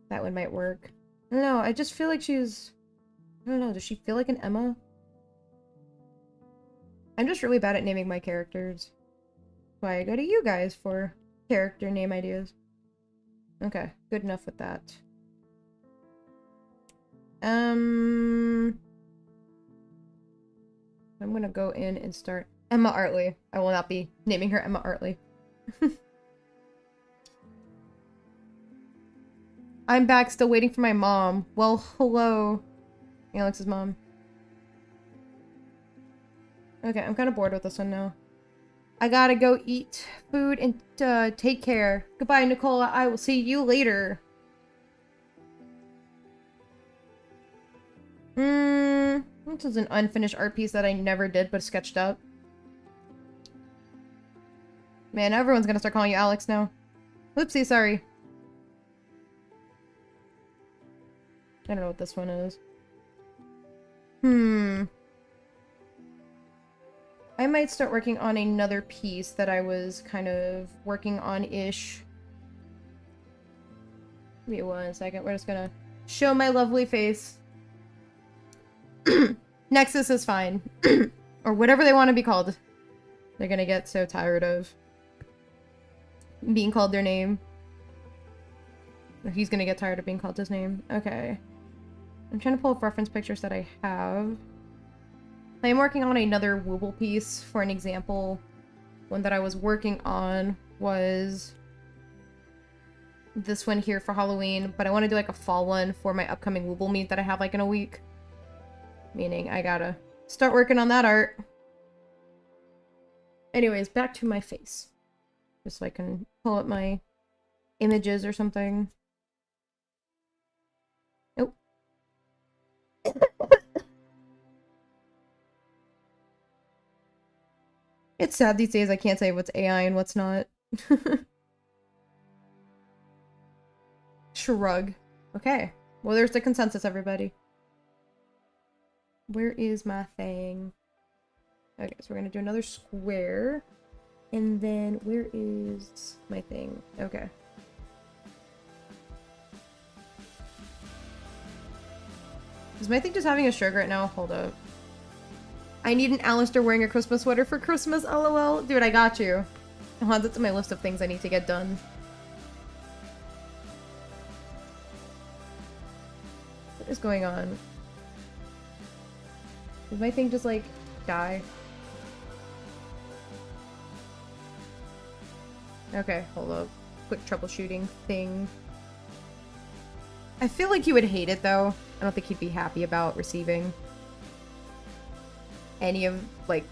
That one might work. I don't know, I just feel like she's... I don't know, does she feel like an Emma? I'm just really bad at naming my characters. That's why I go to you guys for character name ideas. Okay, good enough with that. I'm gonna go in and start Emma Artley. I will not be naming her Emma Artley. I'm back, still waiting for my mom. Well, hello. Alex's mom. Okay, I'm kind of bored with this one now. I gotta go eat food and take care. Goodbye, Nicola. I will see you later. This is an unfinished art piece that I never did, but sketched up. Man, everyone's gonna start calling you Alex now. Oopsie, sorry. I don't know what this one is. I might start working on another piece that I was kind of working on-ish. Give me 1 second. We're just gonna show my lovely face. Nexus is fine. Or whatever they want to be called. They're gonna get so tired of being called their name. Or he's gonna get tired of being called his name. Okay. I'm trying to pull up reference pictures that I have. I am working on another Wooble piece for an example. One that I was working on was this one here for Halloween, but I want to do like a fall one for my upcoming Wooble meet that I have like in a week. Meaning I gotta start working on that art. Anyways, back to my face. Just so I can pull up my images or something. Nope. It's sad these days I can't say what's AI and what's not. Shrug. Okay. Well, there's the consensus, everybody. Where is my thing? Okay, so we're gonna do another square. And then, where is my thing? Okay. Is my thing just having a stroke right now? Hold up. I need an Alistair wearing a Christmas sweater for Christmas, lol. Dude, I got you. I'll add that to my list of things I need to get done. What is going on? Did my thing just, like, die? Okay, hold up. Quick troubleshooting thing. I feel like he would hate it, though. I don't think he'd be happy about receiving any of, like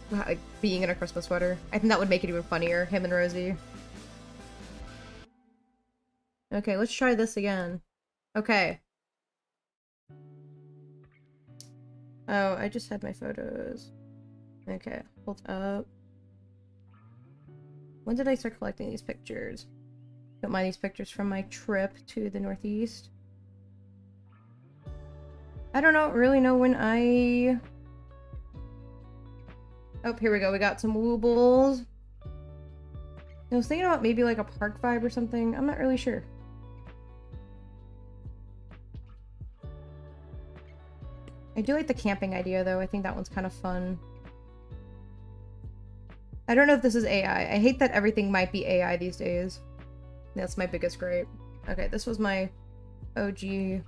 being in a Christmas sweater. I think that would make it even funnier, him and Rosie. Okay, let's try this again. Okay. Oh, I just had my photos. Okay, hold up. When did I start collecting these pictures? Don't mind these pictures from my trip to the Northeast. I don't really know when I... Oh, here we go. We got some woobles. I was thinking about maybe like a park vibe or something. I'm not really sure. I do like the camping idea, though. I think that one's kind of fun. I don't know if this is AI. I hate that everything might be AI these days. That's my biggest gripe. Okay, this was my OG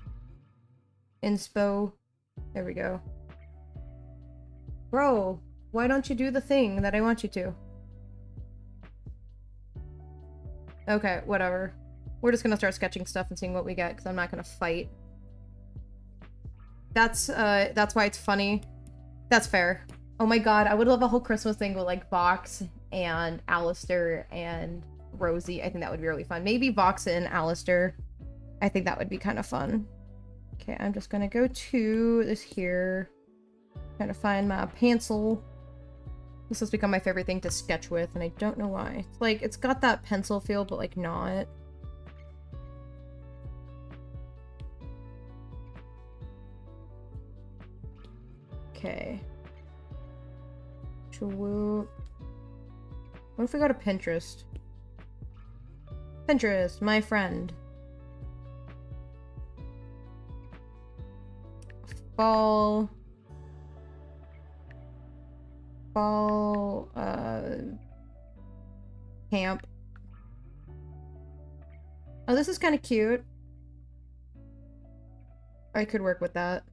inspo. There we go. Bro, why don't you do the thing that I want you to? Okay, whatever. We're just gonna start sketching stuff and seeing what we get, because I'm not gonna fight. That's why it's funny. That's fair. Oh my god, I would love a whole Christmas thing with, like, Vox and Alistair and Rosie. I think that would be really fun. Maybe Vox and Alistair. I think that would be kind of fun. Okay, I'm just gonna go to this here. Trying to find my pencil. This has become my favorite thing to sketch with, and I don't know why. It's like, it's got that pencil feel, but, like, not. Okay. What if we go to Pinterest? Pinterest, my friend. Fall, camp. Oh, this is kind of cute. I could work with that.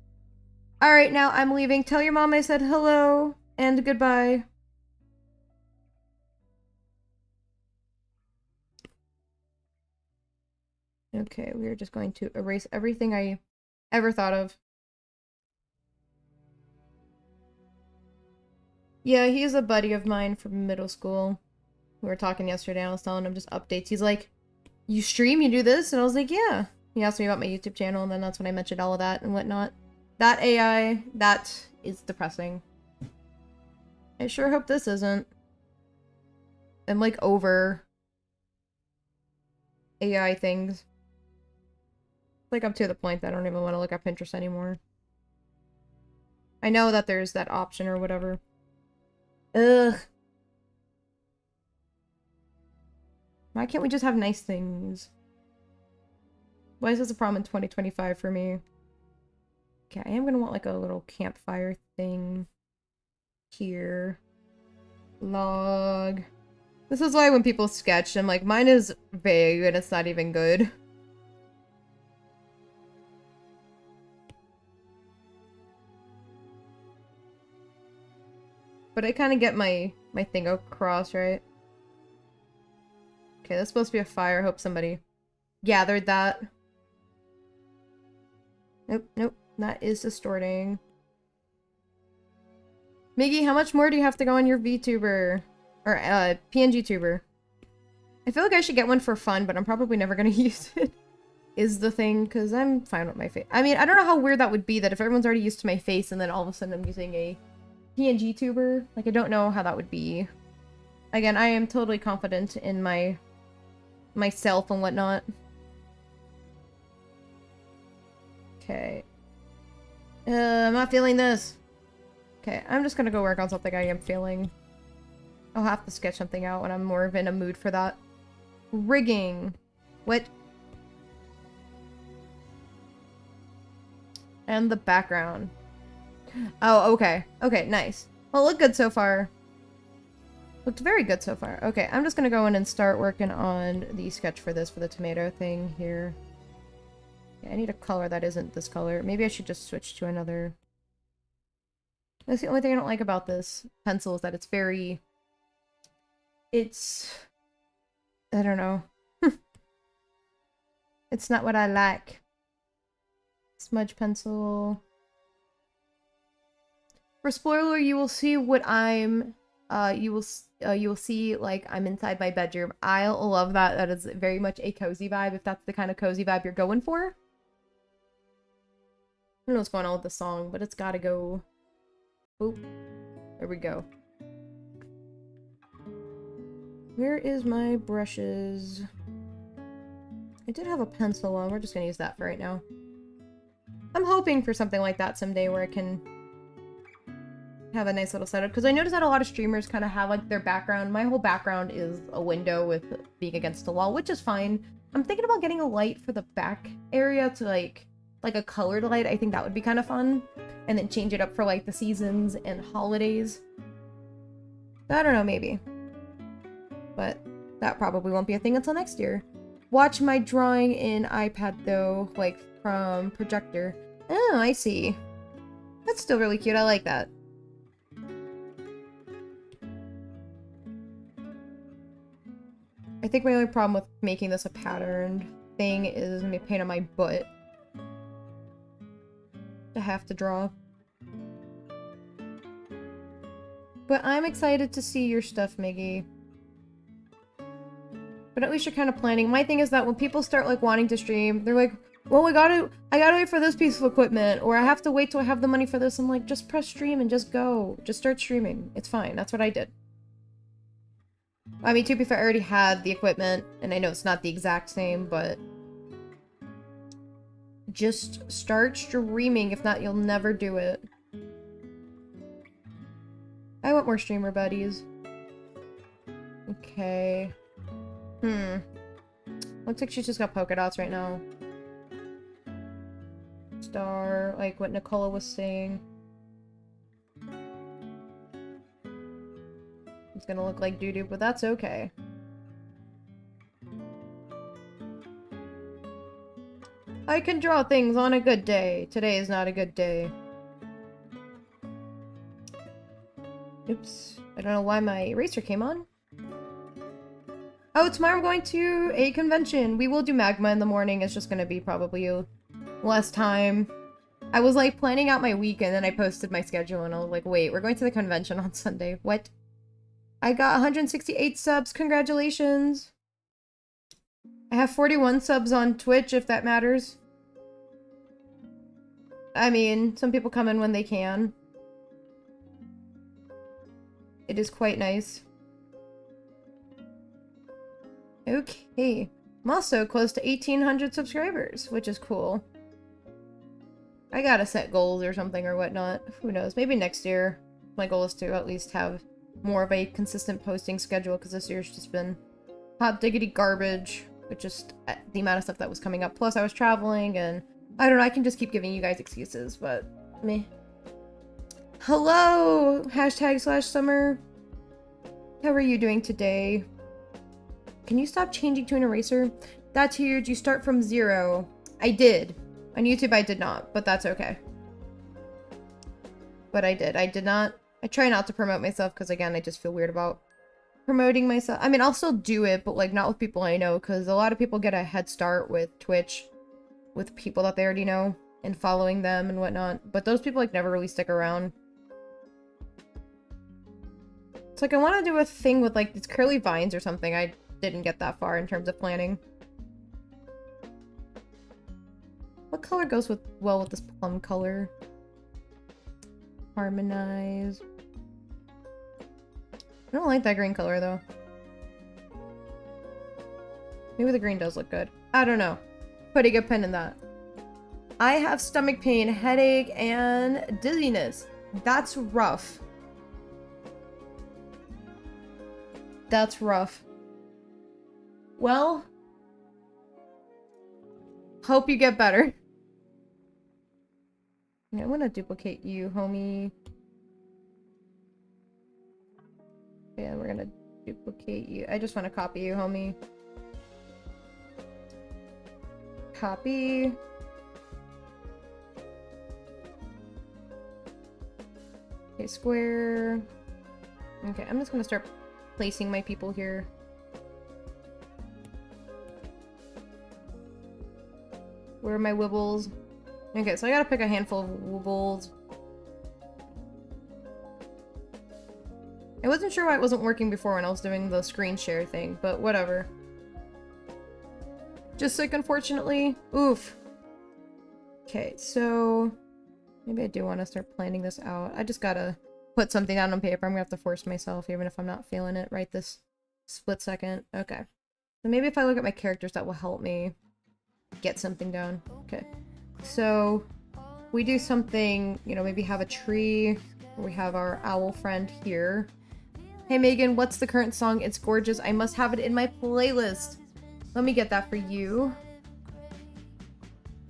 Alright, now I'm leaving. Tell your mom I said hello and goodbye. Okay, we are just going to erase everything I ever thought of. Yeah, he's a buddy of mine from middle school. We were talking yesterday, I was telling him just updates. He's like, you stream, you do this? And I was like, yeah. He asked me about my YouTube channel, and then that's when I mentioned all of that and whatnot. That AI, that is depressing. I sure hope this isn't. I'm like over AI things. Like, I'm to the point that I don't even want to look at Pinterest anymore. I know that there's that option or whatever. Ugh. Why can't we just have nice things? Why is this a problem in 2025 for me? Okay, I am gonna want like a little campfire thing here. Log. This is why when people sketch, I'm like, mine is vague and it's not even good. But I kind of get my thing across, right? Okay, that's supposed to be a fire. Hope somebody gathered that. Nope, nope. That is distorting. Miggy, how much more do you have to go on your VTuber? Or, PNG tuber? I feel like I should get one for fun, but I'm probably never gonna use it. Is the thing, because I'm fine with my face. I mean, I don't know how weird that would be, that if everyone's already used to my face and then all of a sudden I'm using a PNG tuber. Like, I don't know how that would be. Again, I am totally confident in myself and whatnot. Okay. I'm not feeling this. Okay, I'm just gonna go work on something I am feeling. I'll have to sketch something out when I'm more of in a mood for that. Rigging. What? And the background. Oh, okay. Okay, nice. Well, look good so far. Looked very good so far. Okay, I'm just gonna go in and start working on the sketch for this, for the tomato thing here. Yeah, I need a color that isn't this color. Maybe I should just switch to another. That's the only thing I don't like about this pencil is that it's very... It's... I don't know. It's not what I like. Smudge pencil. For spoiler, you will see what I'm... you will see, like, I'm inside my bedroom. I love that. That is very much a cozy vibe, if that's the kind of cozy vibe you're going for. I don't know what's going on with the song, but it's gotta go. Oop. There we go. Where is my brushes? I did have a pencil on. We're just gonna use that for right now. I'm hoping for something like that someday where I can have a nice little setup, because I noticed that a lot of streamers kind of have like their background. My whole background is a window with being against the wall, which is fine. I'm thinking about getting a light for the back area to like a colored light. I think that would be kind of fun, and then change it up for like the seasons and holidays. I don't know, maybe, but that probably won't be a thing until next year. Watch my drawing in iPad though, like from projector. Oh, I see. That's still really cute. I like that. I think my only problem with making this a patterned thing is gonna be a pain in my butt to have to draw. But I'm excited to see your stuff, Miggy. But at least you're kind of planning. My thing is that when people start like wanting to stream, they're like, well, I gotta wait for this piece of equipment, or I have to wait till I have the money for this. I'm like, just press stream and just go. Just start streaming. It's fine. That's what I did. I mean, to be fair, I already had the equipment, and I know it's not the exact same, but just start streaming. If not, you'll never do it. I want more streamer buddies. Okay. Looks like she's just got polka dots right now. Star, like what Nicola was saying. It's gonna look like doo-doo, but that's okay. I can draw things on a good day. Today is not a good day. Oops. I don't know why my eraser came on. Oh, tomorrow I'm going to a convention. We will do Magma in the morning. It's just gonna be probably less time. I was like planning out my week and then I posted my schedule and I was like, wait, we're going to the convention on Sunday. What? I got 168 subs. Congratulations. I have 41 subs on Twitch, if that matters. I mean, some people come in when they can. It is quite nice. Okay. I'm also close to 1,800 subscribers, which is cool. I gotta set goals or something or whatnot. Who knows? Maybe next year. My goal is to at least have more of a consistent posting schedule, because this year's just been hot diggity garbage with just the amount of stuff that was coming up. Plus I was traveling and I don't know, I can just keep giving you guys excuses, but meh. Hello! #/summer. How are you doing today? Can you stop changing to an eraser? That's huge. You start from 0. I did. On YouTube I did not, but that's okay. But I did. I did not. I try not to promote myself because, again, I just feel weird about promoting myself. I mean, I'll still do it, but, like, not with people I know, because a lot of people get a head start with Twitch with people that they already know and following them and whatnot. But those people, like, never really stick around. It's like I want to do a thing with, like, these curly vines or something. I didn't get that far in terms of planning. What color goes well with this plum color? Harmonize. I don't like that green color though. Maybe the green does look good. I don't know. Putting a pin in that. I have stomach pain, headache, and dizziness. That's rough. That's rough. Well, hope you get better. Yeah, I'm gonna duplicate you, homie. Yeah, we're gonna duplicate you. I just want to copy you, homie. Copy. Okay, square. Okay, I'm just gonna start placing my people here. Where are my wibbles? Okay, so I gotta pick a handful of wibbles. I wasn't sure why it wasn't working before when I was doing the screen share thing, but whatever. Just sick, unfortunately. Oof. Okay, so maybe I do want to start planning this out. I just gotta put something down on paper. I'm gonna have to force myself, even if I'm not feeling it right this split second. Okay. So maybe if I look at my characters, that will help me get something down. Okay. So we do something, you know, maybe have a tree. We have our owl friend here. Hey Megan, what's the current song? It's gorgeous. I must have it in my playlist. Let me get that for you.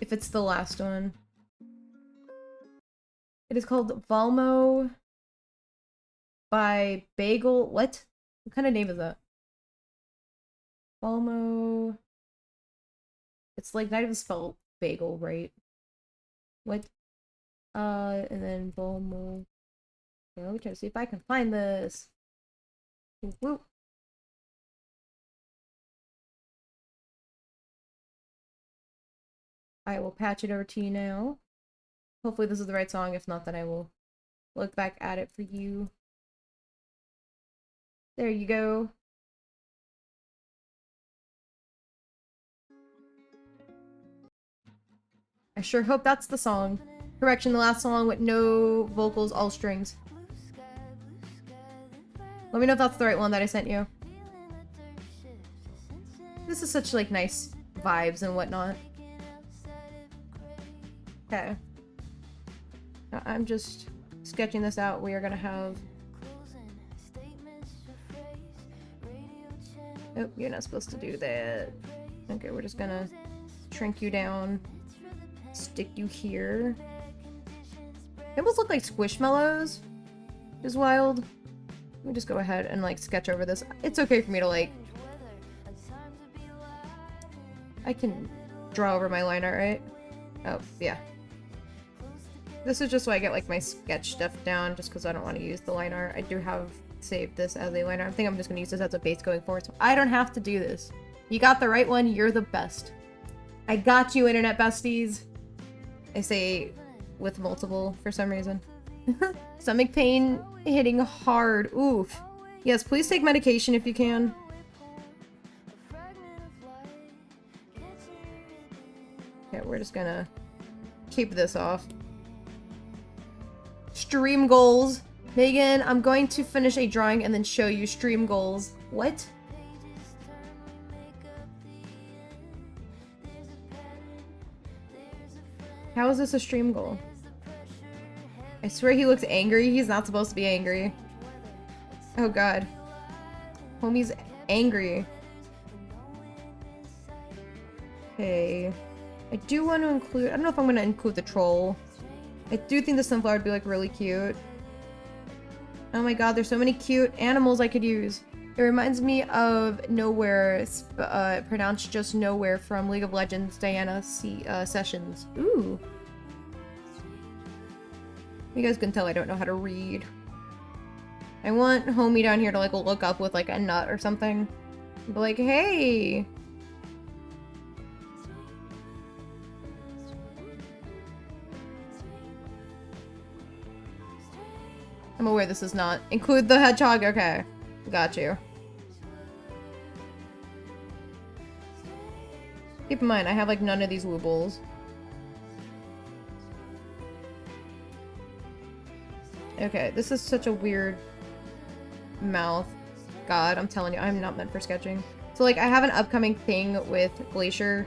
If it's the last one. It is called Valmo by Bagel. What? What kind of name is that? Valmo. It's like not even spelled bagel, right? What? And then Valmo. Okay, let me try to see if I can find this. Woo. I will patch it over to you now. Hopefully this is the right song. If not, then I will look back at it for you. There you go. I sure hope that's the song. Correction, the last song with no vocals, all strings. Let me know if that's the right one that I sent you. This is such, like, nice vibes and whatnot. Okay. Now I'm just sketching this out. We are gonna have... Oh, you're not supposed to do that. Okay, we're just gonna shrink you down. Stick you here. They almost look like Squishmallows. Which is wild. Let me just go ahead and, like, sketch over this. It's okay for me to, like... I can draw over my line art, right? Oh, yeah. This is just so I get, like, my sketch stuff down, just because I don't want to use the line art. I do have saved this as a line art. I think I'm just going to use this as a base going forward, so I don't have to do this. You got the right one, you're the best. I got you, internet besties. I say with multiple for some reason. Stomach pain hitting hard. Oof. Yes, please take medication if you can. Okay, we're just gonna keep this off. Stream goals. Megan, I'm going to finish a drawing and then show you stream goals. What? How is this a stream goal? I swear he looks angry. He's not supposed to be angry. Oh god. Homie's angry. Okay. I do want to include... I don't know if I'm going to include the troll. I do think the sunflower would be, like, really cute. Oh my god, there's so many cute animals I could use. It reminds me of Nowhere, pronounced just Nowhere from League of Legends Diana Sessions. Ooh. You guys can tell I don't know how to read. I want homie down here to, like, look up with, like, a nut or something. Be like, hey! I'm aware this is not. Include the hedgehog? Okay. Got you. Keep in mind, I have, like, none of these woobles. Okay, this is such a weird... mouth. God, I'm telling you, I'm not meant for sketching. So like I have an upcoming thing with Glacier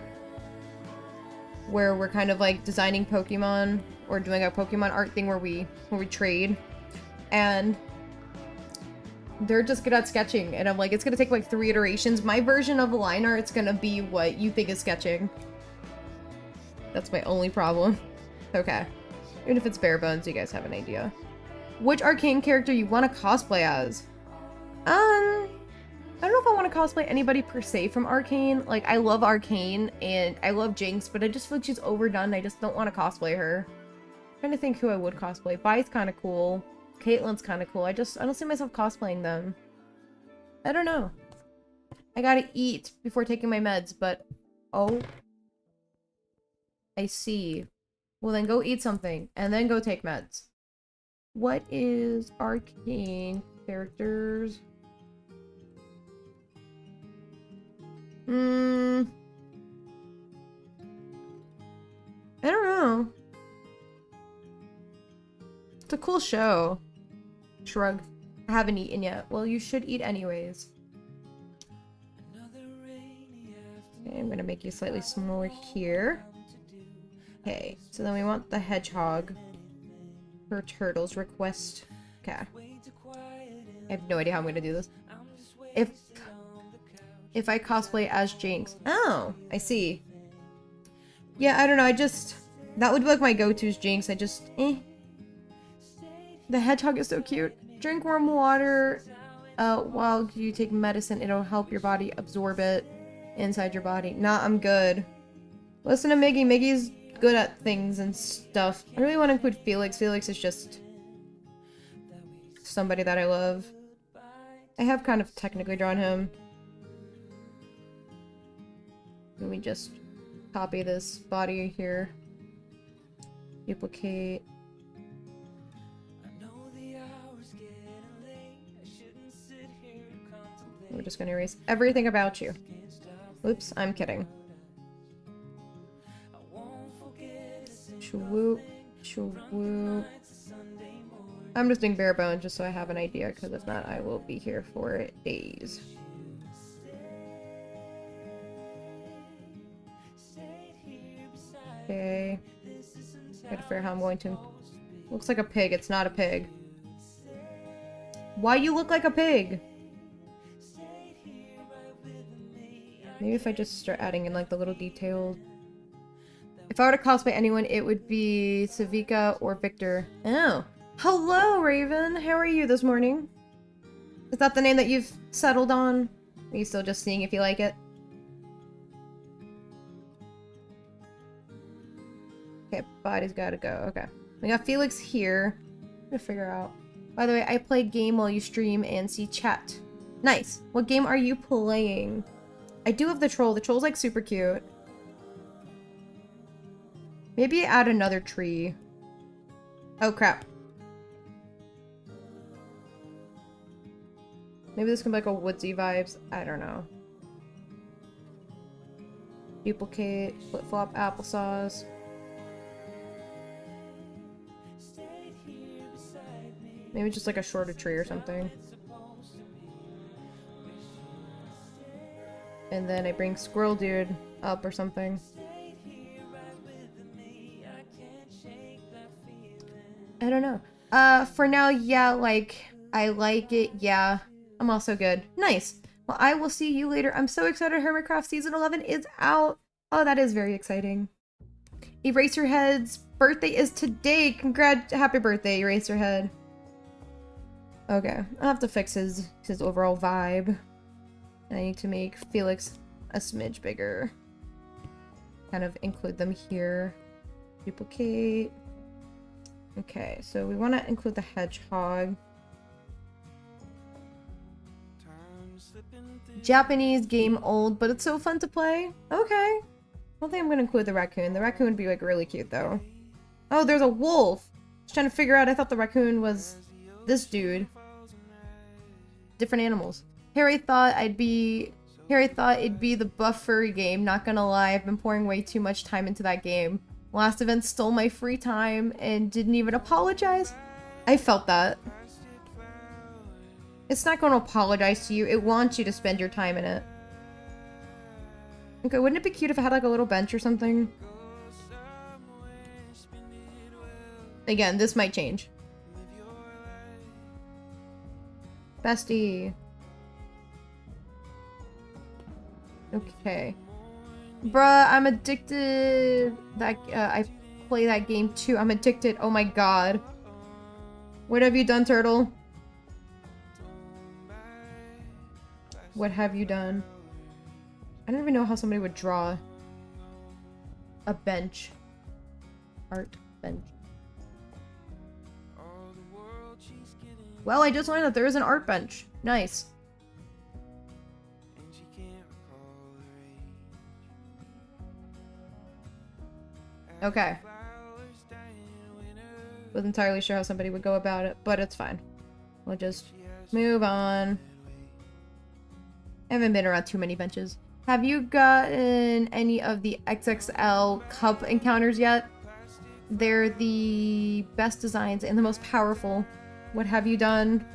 where we're kind of like designing Pokemon or doing a Pokemon art thing where we trade, and they're just good at sketching, and I'm like, it's gonna take like 3 iterations. My version of a line art, it's gonna be what you think is sketching. That's my only problem. Okay. Even if it's bare bones, you guys have an idea. Which arcane character you want to cosplay as? I don't know if I want to cosplay anybody per se from Arcane. Like, I love Arcane and I love Jinx, but I just feel like she's overdone. I just don't want to cosplay her. I'm trying to think who I would cosplay. Bai's kind of cool. Caitlyn's kind of cool. I don't see myself cosplaying them. I don't know. I gotta eat before taking my meds, but... Oh. I see. Well, then go eat something, and then go take meds. What is Arcane characters? I don't know. It's a cool show. Shrug. I haven't eaten yet. Well, you should eat anyways. Okay, I'm gonna make you slightly smaller here. Okay, so then we want the hedgehog. Per turtle's request. Okay. I have no idea how I'm gonna do this. If I cosplay as Jinx. Oh, I see. Yeah, I don't know, that would be like my go-to is Jinx. The hedgehog is so cute. Drink warm water while you take medicine. It'll help your body absorb it inside your body. Nah, I'm good. Listen to Miggy. Miggy's good at things and stuff. I really want to include Felix. Felix is just somebody that I love. I have kind of technically drawn him. Let me just copy this body here. Duplicate. We're just gonna erase everything about you. Oops, I'm kidding. Shwoop, shwoop. I'm just doing bare bones just so I have an idea, because if not, I will be here for days. Okay. Gotta figure out how I'm going to. Looks like a pig. It's not a pig. Why you look like a pig? Maybe if I just start adding in like the little details. If I were to cosplay anyone, it would be Savika or Victor. Oh. Hello, Raven. How are you this morning? Is that the name that you've settled on? Are you still just seeing if you like it? Okay, body's gotta go. Okay. We got Felix here. I'm gonna figure out. By the way, I play game while you stream and see chat. Nice. What game are you playing? I do have the troll. The troll's like super cute. Maybe add another tree. Oh crap. Maybe this can be like a woodsy vibes. I don't know. Duplicate, flip-flop, applesauce. Maybe just like a shorter tree or something. And then I bring Squirrel Dude up or something. I don't know. For now, yeah, like, I like it, yeah. I'm also good. Nice. Well, I will see you later. I'm so excited Hermitcraft Season 11 is out. Oh, that is very exciting. Eraserhead's birthday is today. Happy birthday, Eraserhead. Okay, I'll have to fix his overall vibe. And I need to make Felix a smidge bigger. Kind of include them here. Duplicate. Okay, so we want to include the hedgehog. Japanese game old, but it's so fun to play. Okay. I don't think I'm going to include the raccoon. The raccoon would be like really cute though. Oh, there's a wolf. Just trying to figure out. I thought the raccoon was this dude. Different animals. Harry thought it'd be the buff furry game. Not gonna lie, I've been pouring way too much time into that game. Last event stole my free time and didn't even apologize. I felt that. It's not going to apologize to you. It wants you to spend your time in it. Okay, wouldn't it be cute if I had like a little bench or something? Again, this might change. Bestie. Okay. Bruh, I'm addicted. That I play that game too. I'm addicted. Oh my god. What have you done, Turtle? What have you done? I don't even know how somebody would draw a bench. Art bench. Well, I just learned that there is an art bench. Nice. Okay. Wasn't entirely sure how somebody would go about it, but it's fine. We'll just move on. I haven't been around too many benches. Have you gotten any of the XXL cup encounters yet? They're the best designs and the most powerful. What have you done?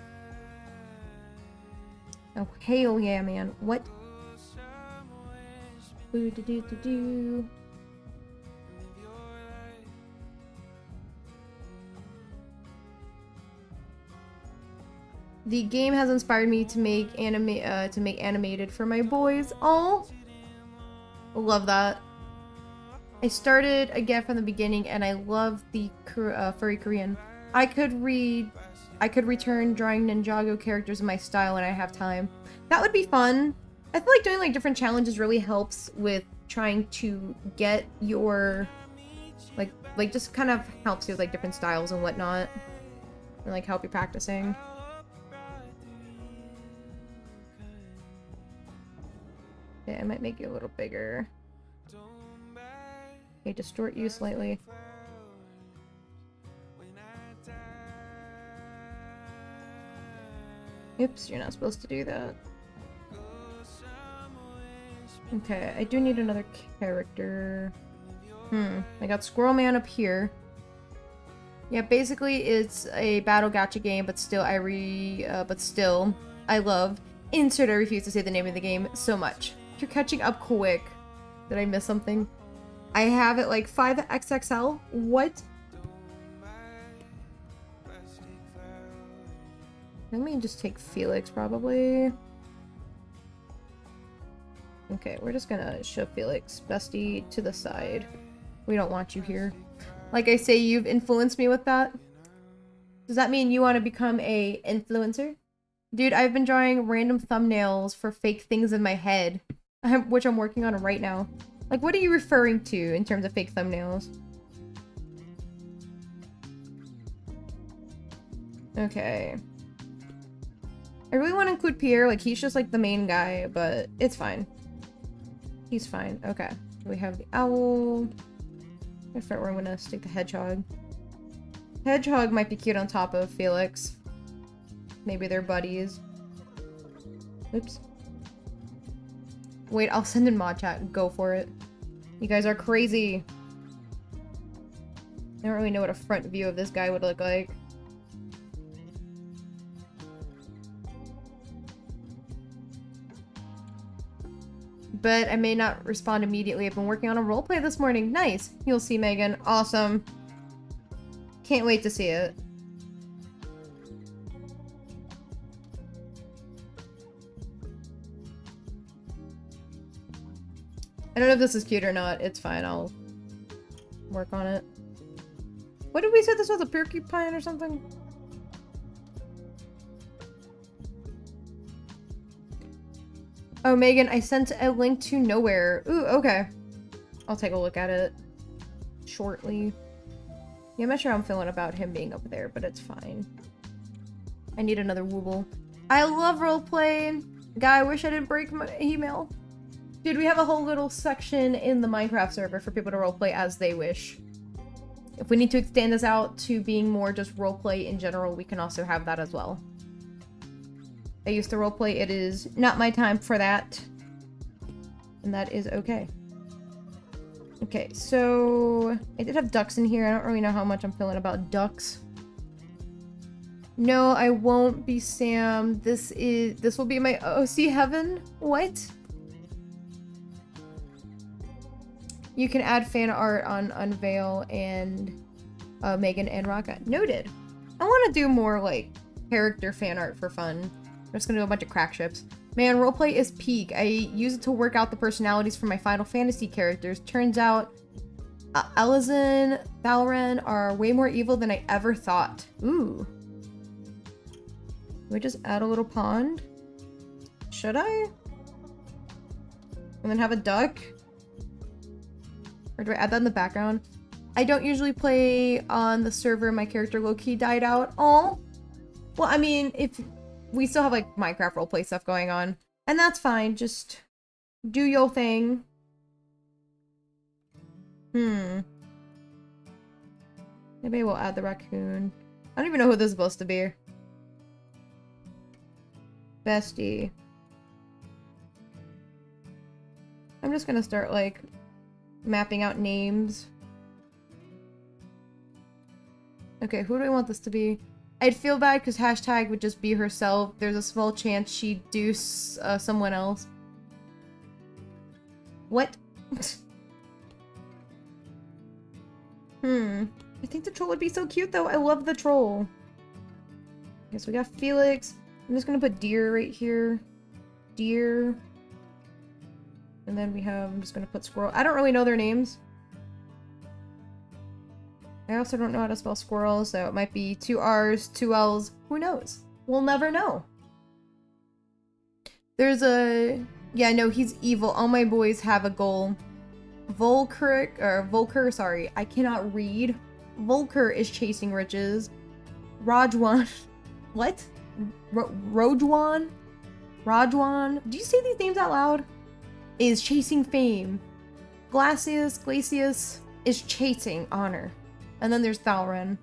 Oh, hell yeah, man. What? Do-do-do-do-do. The game has inspired me to make animated for my boys. Oh, love that. I started again from the beginning, and I love the furry Korean. I could return drawing Ninjago characters in my style when I have time. That would be fun. I feel like doing like different challenges really helps with trying to get your like just kind of helps you with like different styles and whatnot, and like help you practicing. Okay, I might make you a little bigger. Okay, distort you slightly. Oops, you're not supposed to do that. Okay, I do need another character. I got Squirrel Man up here. Yeah, basically it's a battle gacha game, but still I love insert I refuse to say the name of the game so much. You're catching up quick. Did I miss something? I have it like 5XXL. What? Let me just take Felix, probably. Okay, we're just gonna shove Felix, bestie, to the side. We don't want you here. Like I say, you've influenced me with that. Does that mean you want to become a influencer? Dude, I've been drawing random thumbnails for fake things in my head, which I'm working on right now. Like, what are you referring to in terms of fake thumbnails? Okay. I really want to include Pierre, like, he's just, like, the main guy, but it's fine. He's fine. Okay. We have the owl. I forget where I'm gonna stick the hedgehog. Hedgehog might be cute on top of Felix. Maybe they're buddies. Oops. Wait, I'll send in mod chat. Go for it. You guys are crazy. I don't really know what a front view of this guy would look like. But I may not respond immediately. I've been working on a roleplay this morning. Nice. You'll see, Megan. Awesome. Can't wait to see it. I don't know if this is cute or not. It's fine. I'll work on it. What did we say this was? A porcupine or something? Oh, Megan, I sent a link to Nowhere. Ooh, okay. I'll take a look at it shortly. Yeah, I'm not sure how I'm feeling about him being up there, but it's fine. I need another wooble. I love roleplay. Guy, I wish I didn't break my email. Dude, we have a whole little section in the Minecraft server for people to roleplay as they wish. If we need to extend this out to being more just roleplay in general, we can also have that as well. I used to roleplay. It is not my time for that. And that is okay. Okay, so I did have ducks in here. I don't really know how much I'm feeling about ducks. No, I won't be Sam. This will be my OC heaven. What? You can add fan art on Unveil and Megan and Raka. Noted. I want to do more like character fan art for fun. I'm just gonna do a bunch of crack ships. Man, roleplay is peak. I use it to work out the personalities for my Final Fantasy characters. Turns out Elizin, Valren are way more evil than I ever thought. Ooh. Do I just add a little pond? Should I? And then have a duck? Or do I add that in the background? I don't usually play on the server my character low-key died out. Oh. Well, I mean, if we still have like Minecraft roleplay stuff going on. And that's fine. Just do your thing. Maybe we'll add the raccoon. I don't even know who this is supposed to be. Bestie. I'm just gonna start like mapping out names. Okay, who do I want this to be? I'd feel bad because hashtag would just be herself. There's a small chance she'd do someone else. What? I think the troll would be so cute though. I love the troll. Okay, so we got Felix. I'm just gonna put deer right here. Deer. And then we have, I'm just gonna put squirrel. I don't really know their names. I also don't know how to spell squirrel, so it might be 2 R's, 2 L's. Who knows? We'll never know. There's a... Yeah, no, he's evil. All my boys have a goal. Volker, sorry. I cannot read. Volker is chasing riches. Rajwan. What? Rojwan? Rajwan? Do you say these names out loud? Is chasing fame. Glacius is chasing honor. And then there's Thalren.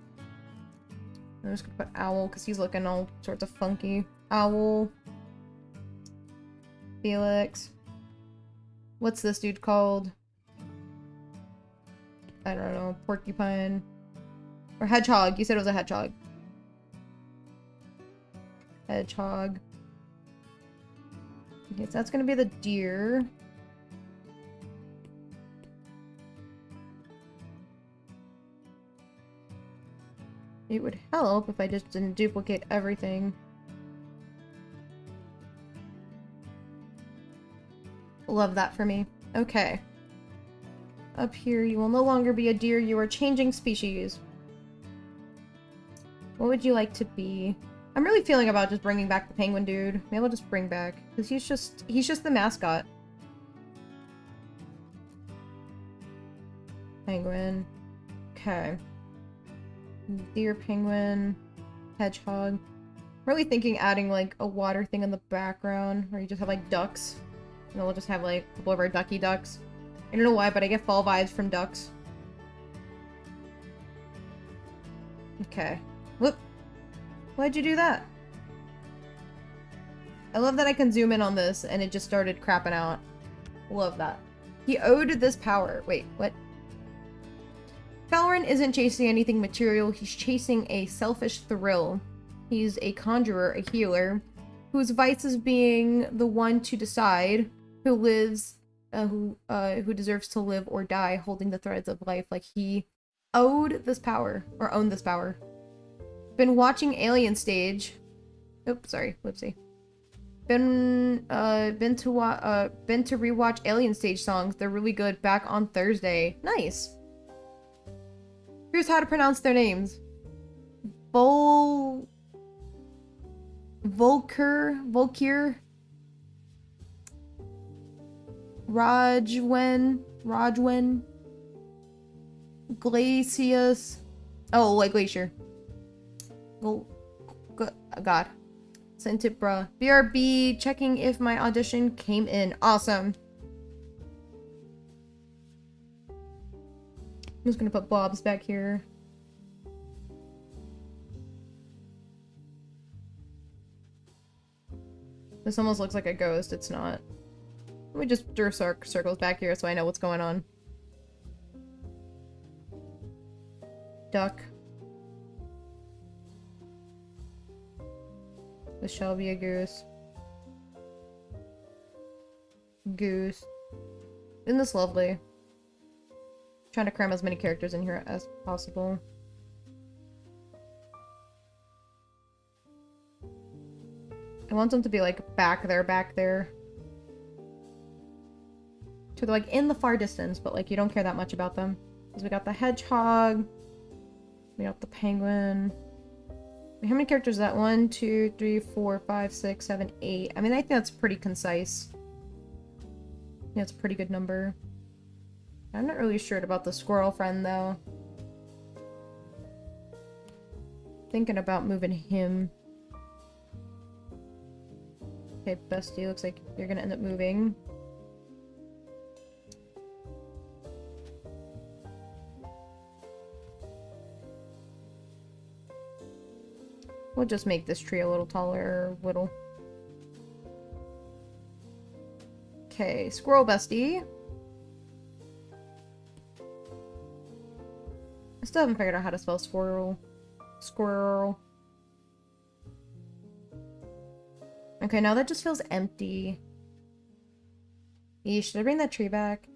I'm just gonna put Owl because he's looking all sorts of funky. Owl. Felix. What's this dude called? I don't know. Porcupine. Or Hedgehog. You said it was a hedgehog. Hedgehog. Okay, so that's gonna be the deer. It would help if I just didn't duplicate everything. Love that for me. Okay. Up here, you will no longer be a deer. You are changing species. What would you like to be? I'm really feeling about just bringing back the penguin dude. Maybe I'll just bring back, because he's just the mascot. Penguin. Okay. Deer, penguin, hedgehog. I'm really thinking adding like a water thing in the background where you just have like ducks. And then we'll just have like a couple of our ducky ducks. I don't know why, but I get fall vibes from ducks. Okay. Whoop. Why'd you do that? I love that I can zoom in on this and it just started crapping out. Love that. He owed this power. Wait, what? Valren isn't chasing anything material, he's chasing a selfish thrill. He's a conjurer, a healer, whose vice is being the one to decide who lives, who deserves to live or die, holding the threads of life. Like he owed this power, or owned this power. Been watching Alien Stage. Oops, sorry, whoopsie. Been to rewatch Alien Stage songs. They're really good. Back on Thursday. Nice. Here's how to pronounce their names. Volker, Rajwen, Glacius. Oh, like glacier. Oh, God. Sent it, bruh. BRB, checking if my audition came in. Awesome. I'm just gonna put Bob's back here. This almost looks like a ghost. It's not. Let me just draw circles back here so I know what's going on. Duck. This shall be a goose. Goose. Isn't this lovely? Trying to cram as many characters in here as possible. I want them to be like back there. So they're like in the far distance, but like you don't care that much about them. Because we got the hedgehog. We got the penguin. How many characters is that? 1, 2, 3, 4, 5, 6, 7, 8. I mean, I think that's pretty concise. Yeah, it's a pretty good number. I'm not really sure about the squirrel friend, though. Thinking about moving him. Okay, Bestie, looks like you're gonna end up moving. We'll just make this tree a little taller, whittle. Okay, squirrel bestie. I still haven't figured out how to spell squirrel. Squirrel. Okay, now that just feels empty. Should I bring that tree back?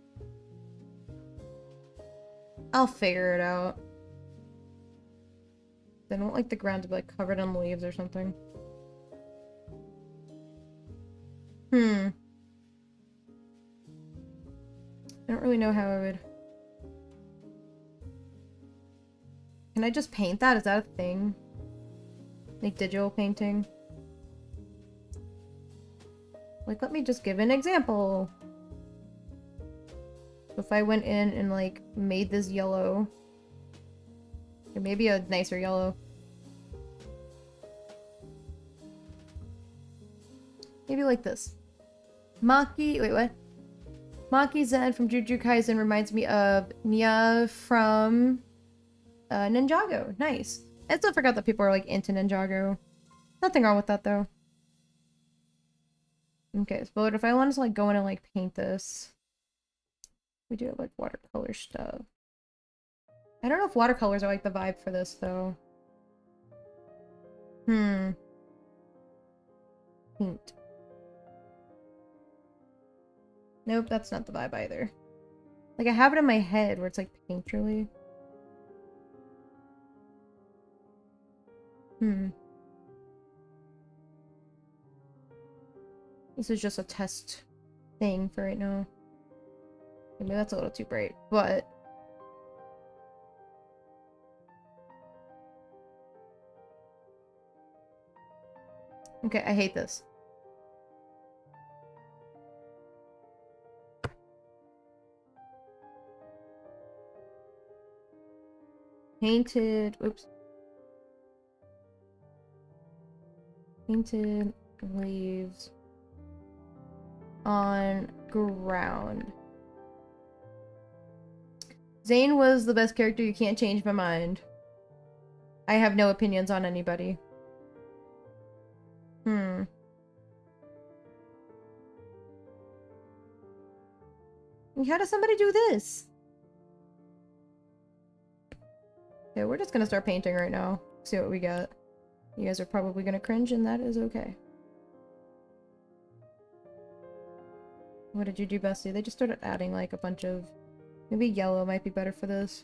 I'll figure it out. I don't like the ground to be like covered in leaves or something. I don't really know how I would... Can I just paint that? Is that a thing? Like digital painting? Like, let me just give an example. So if I went in and like made this yellow, or maybe a nicer yellow. Maybe like this. Maki, wait, what? Maki Zen from Jujutsu Kaisen reminds me of Nya from Ninjago. Nice. I still forgot that people are like into Ninjago. Nothing wrong with that though. Okay, but if I wanted to like go in and like paint this, we do have like watercolor stuff. I don't know if watercolors are like the vibe for this though. Paint. Nope, that's not the vibe either. Like I have it in my head where it's like painterly. This is just a test thing for right now. Maybe that's a little too bright, but... Okay, I hate this. Painted... Oops. Painted leaves on ground. Zane was the best character. You can't change my mind. I have no opinions on anybody. How does somebody do this? Okay, we're just gonna start painting right now. See what we got. You guys are probably gonna cringe, and that is okay. What did you do, Bestie? They just started adding like a bunch of... Maybe yellow might be better for this.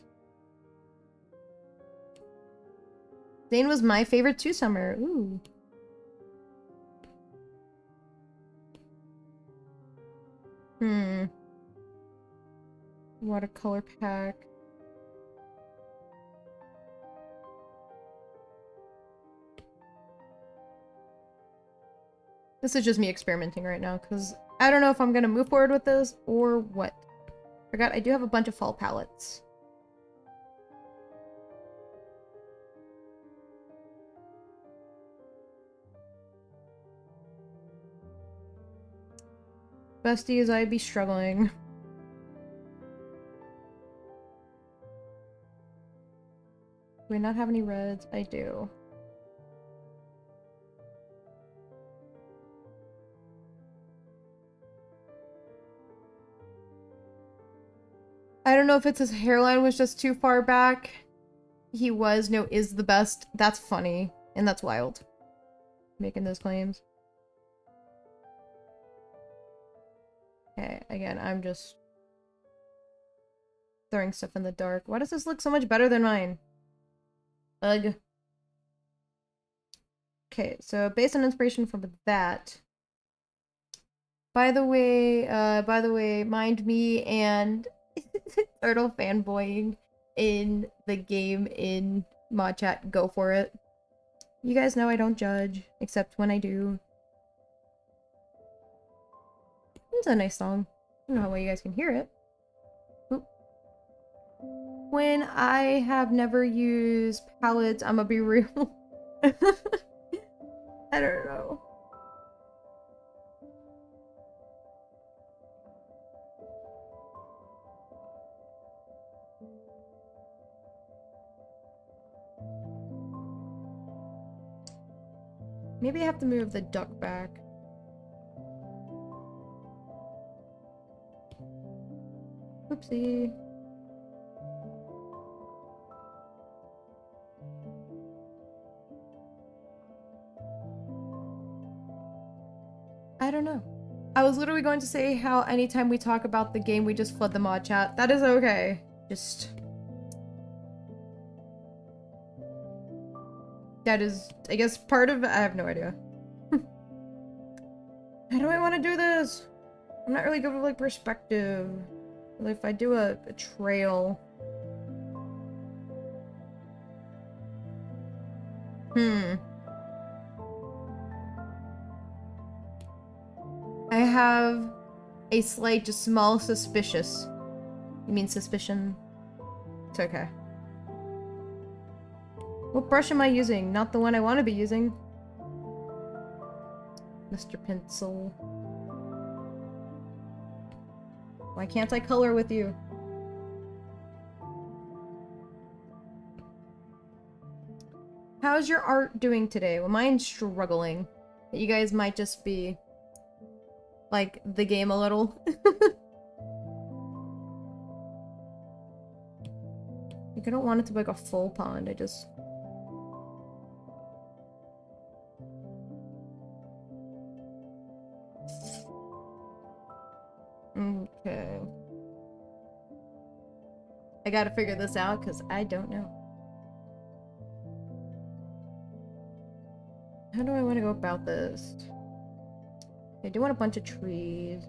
Zane was my favorite too, Summer. Ooh. Watercolor pack. This is just me experimenting right now, because I don't know if I'm gonna move forward with this or what. Forgot I do have a bunch of fall palettes. Besties, I'd be struggling. Do we not have any reds? I do. I don't know if it's his hairline was just too far back. He was, no, is the best. That's funny. And that's wild. making those claims. Okay, again, I'm just throwing stuff in the dark. Why does this look so much better than mine? Ugh. Okay, so based on inspiration from that. By the way, mind me and Turtle fanboying in the game in mod chat. Go for it. You guys know I don't judge, except when I do. It's a nice song. I don't know how well you guys can hear it. Oop. When I have never used palettes, I'ma be real. I don't know. Maybe I have to move the duck back. Oopsie. I don't know. I was literally going to say how anytime we talk about the game, we just flood the mod chat. That is okay. Just... that is, I guess, part of... I have no idea. How do I want to do this? I'm not really good with, like, perspective. Like, if I do a trail... I have a slight, just small suspicious. You mean suspicion? It's okay. What brush am I using? Not the one I want to be using. Mr. Pencil. Why can't I color with you? How's your art doing today? Well, mine's struggling. You guys might just be... like, the game a little. Like, I don't want it to be like a full pond, I just... Okay. I gotta figure this out, because I don't know. How do I want to go about this? I do want a bunch of trees.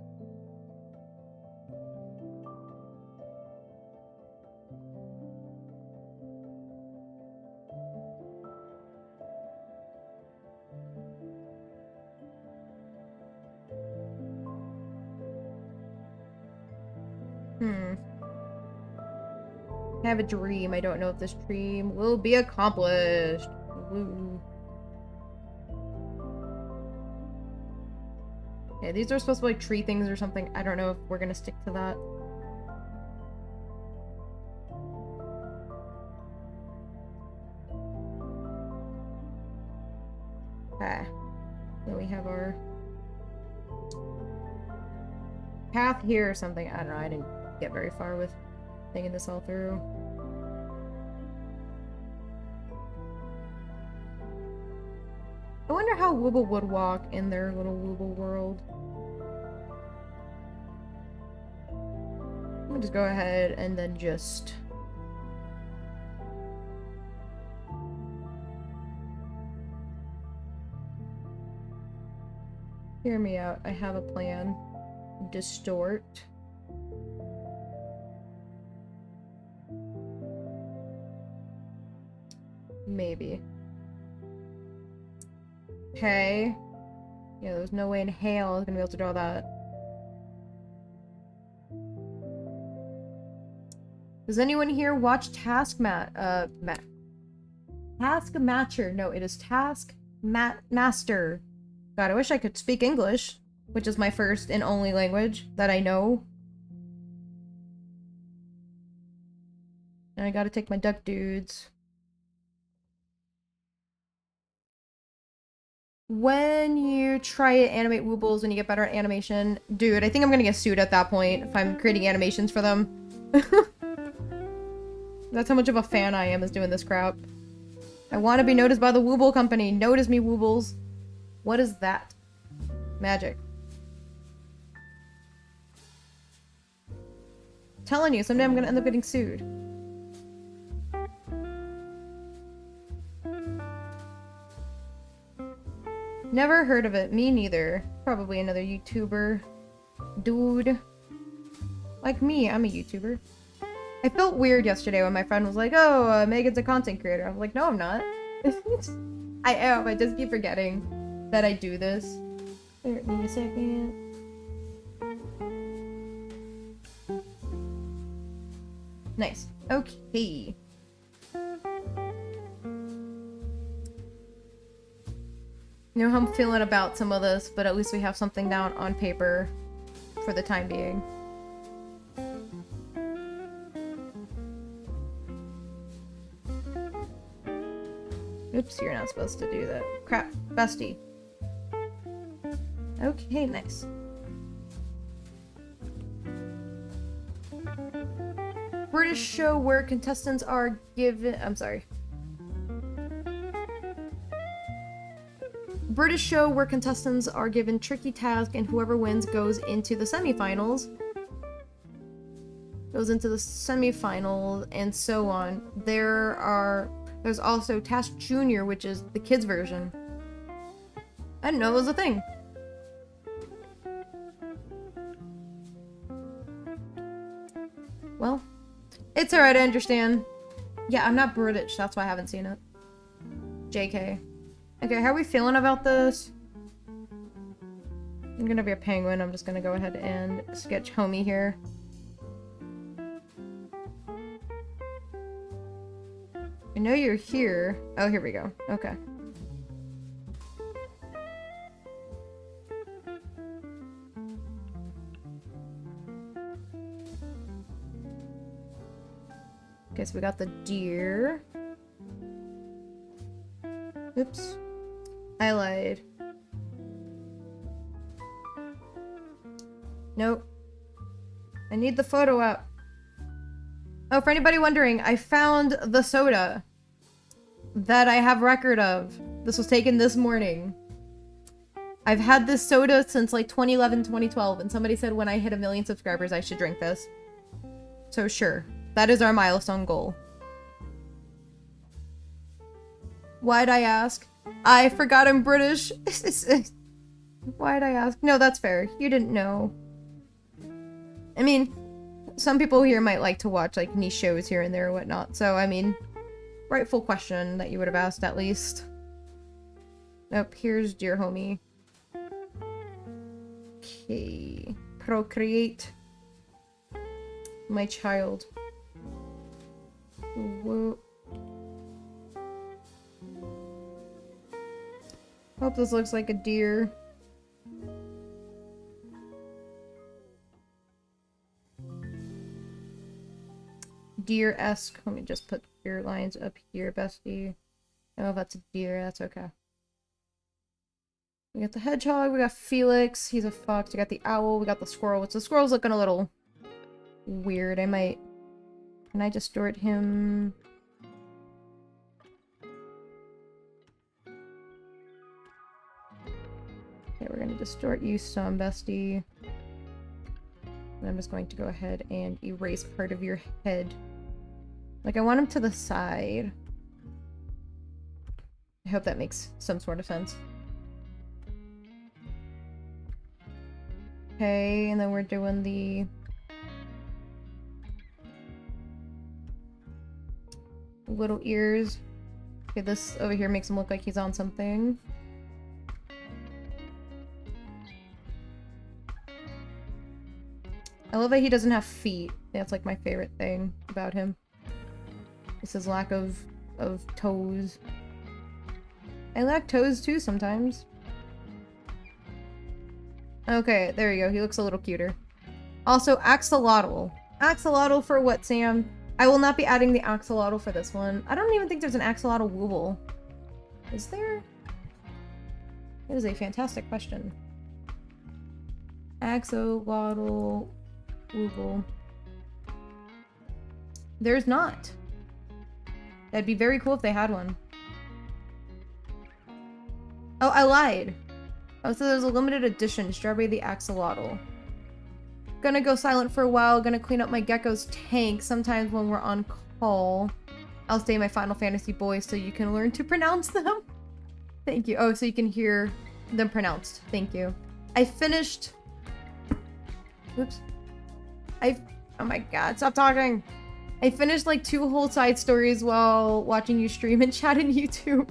I have a dream. I don't know if this dream will be accomplished. Woo. Okay, these are supposed to be like tree things or something. I don't know if we're gonna stick to that. Okay. Then we have our path here or something. I don't know. I didn't get very far with thinking this all through. I wonder how Wooble would walk in their little Wooble world. I'm gonna just go ahead and then just... hear me out. I have a plan. Distort. Maybe. Okay. Yeah, there's no way in hell I was gonna be able to draw that. Does anyone here watch Taskmatcher? No, it is Master. God, I wish I could speak English, which is my first and only language that I know. And I gotta take my duck dudes. When you try to animate Woobles and you get better at animation, dude, I think I'm gonna get sued at that point if I'm creating animations for them. That's how much of a fan I am as doing this crap. I want to be noticed by the Wooble company. Notice me, Woobles. What is that? Magic. Telling you, someday I'm gonna end up getting sued. Never heard of it. Me neither. Probably another YouTuber. Dude. Like me, I'm a YouTuber. I felt weird yesterday when my friend was like, oh, Megan's a content creator. I was like, no, I'm not. I am. I just keep forgetting that I do this. Wait a second. Nice. Okay. You know how I'm feeling about some of this, but at least we have something down on paper for the time being. Oops, you're not supposed to do that. Crap, bestie. Okay, nice. British show where contestants are given... I'm sorry. British show where contestants are given tricky tasks and whoever wins goes into the semifinals. And so on. There's also Task Junior, which is the kids version. I didn't know it was a thing. Well, it's alright, I understand. Yeah, I'm not British, that's why I haven't seen it. JK. Okay, how are we feeling about this? I'm gonna be a penguin. I'm just gonna go ahead and sketch homie here. I know you're here. Oh, here we go. Okay. Okay, so we got the deer. Oops. I lied. Nope. I need the photo up. Oh, for anybody wondering, I found the soda that I have record of. This was taken this morning. I've had this soda since like 2011, 2012, and somebody said when I hit 1 million subscribers, I should drink this. So sure, that is our milestone goal. Why'd I ask? I forgot I'm British. Why'd I ask? No, that's fair. You didn't know. I mean, some people here might like to watch like niche shows here and there or whatnot. So, I mean, rightful question that you would have asked at least. Nope, here's dear homie. Okay. Procreate. My child. Whoa. Hope this looks like a deer. Deer-esque. Let me just put deer lines up here, bestie. Oh, that's a deer. That's okay. We got the hedgehog. We got Felix. He's a fox. We got the owl. We got the squirrel. Which the squirrel's looking a little weird. I might... Can I distort him? Okay, we're gonna distort you some, bestie. And I'm just going to go ahead and erase part of your head. Like, I want him to the side. I hope that makes some sort of sense. Okay, and then we're doing the... little ears. Okay, this over here makes him look like he's on something. I love that he doesn't have feet. That's like my favorite thing about him. It's his lack of toes. I lack toes too sometimes. Okay, there you go. He looks a little cuter. Also, axolotl. Axolotl for what, Sam? I will not be adding the axolotl for this one. I don't even think there's an axolotl wooble. Is there? That is a fantastic question. Axolotl wooble. There's not. That'd be very cool if they had one. Oh, I lied. Oh, so there's a limited edition, Strawberry the Axolotl. Gonna go silent for a while, gonna clean up my gecko's tank. Sometimes when we're on call, I'll stay my Final Fantasy boys so you can learn to pronounce them. Thank you. Oh, so you can hear them pronounced. Thank you. I finished... Oops. Oh my god, stop talking! I finished like 2 whole side stories while watching you stream and chat in YouTube.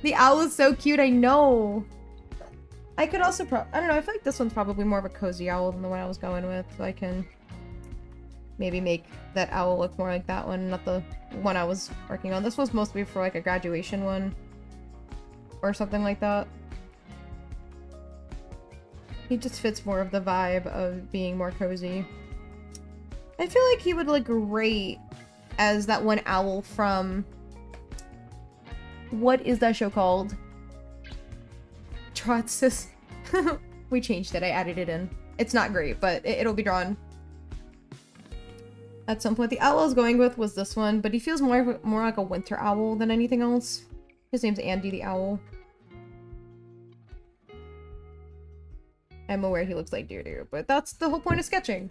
The owl is so cute, I know! I could also I don't know, I feel like this one's probably more of a cozy owl than the one I was going with, so I can maybe make that owl look more like that one, not the one I was working on. This was mostly for like a graduation one. Or something like that. He just fits more of the vibe of being more cozy. I feel like he would look great as that one owl from... What is that show called? Trotsis. We changed it. I added it in. It's not great, but it'll be drawn. At some point, the owl I was going with was this one, but he feels more like a winter owl than anything else. His name's Andy the Owl. I'm aware he looks like doo-doo, but that's the whole point of sketching.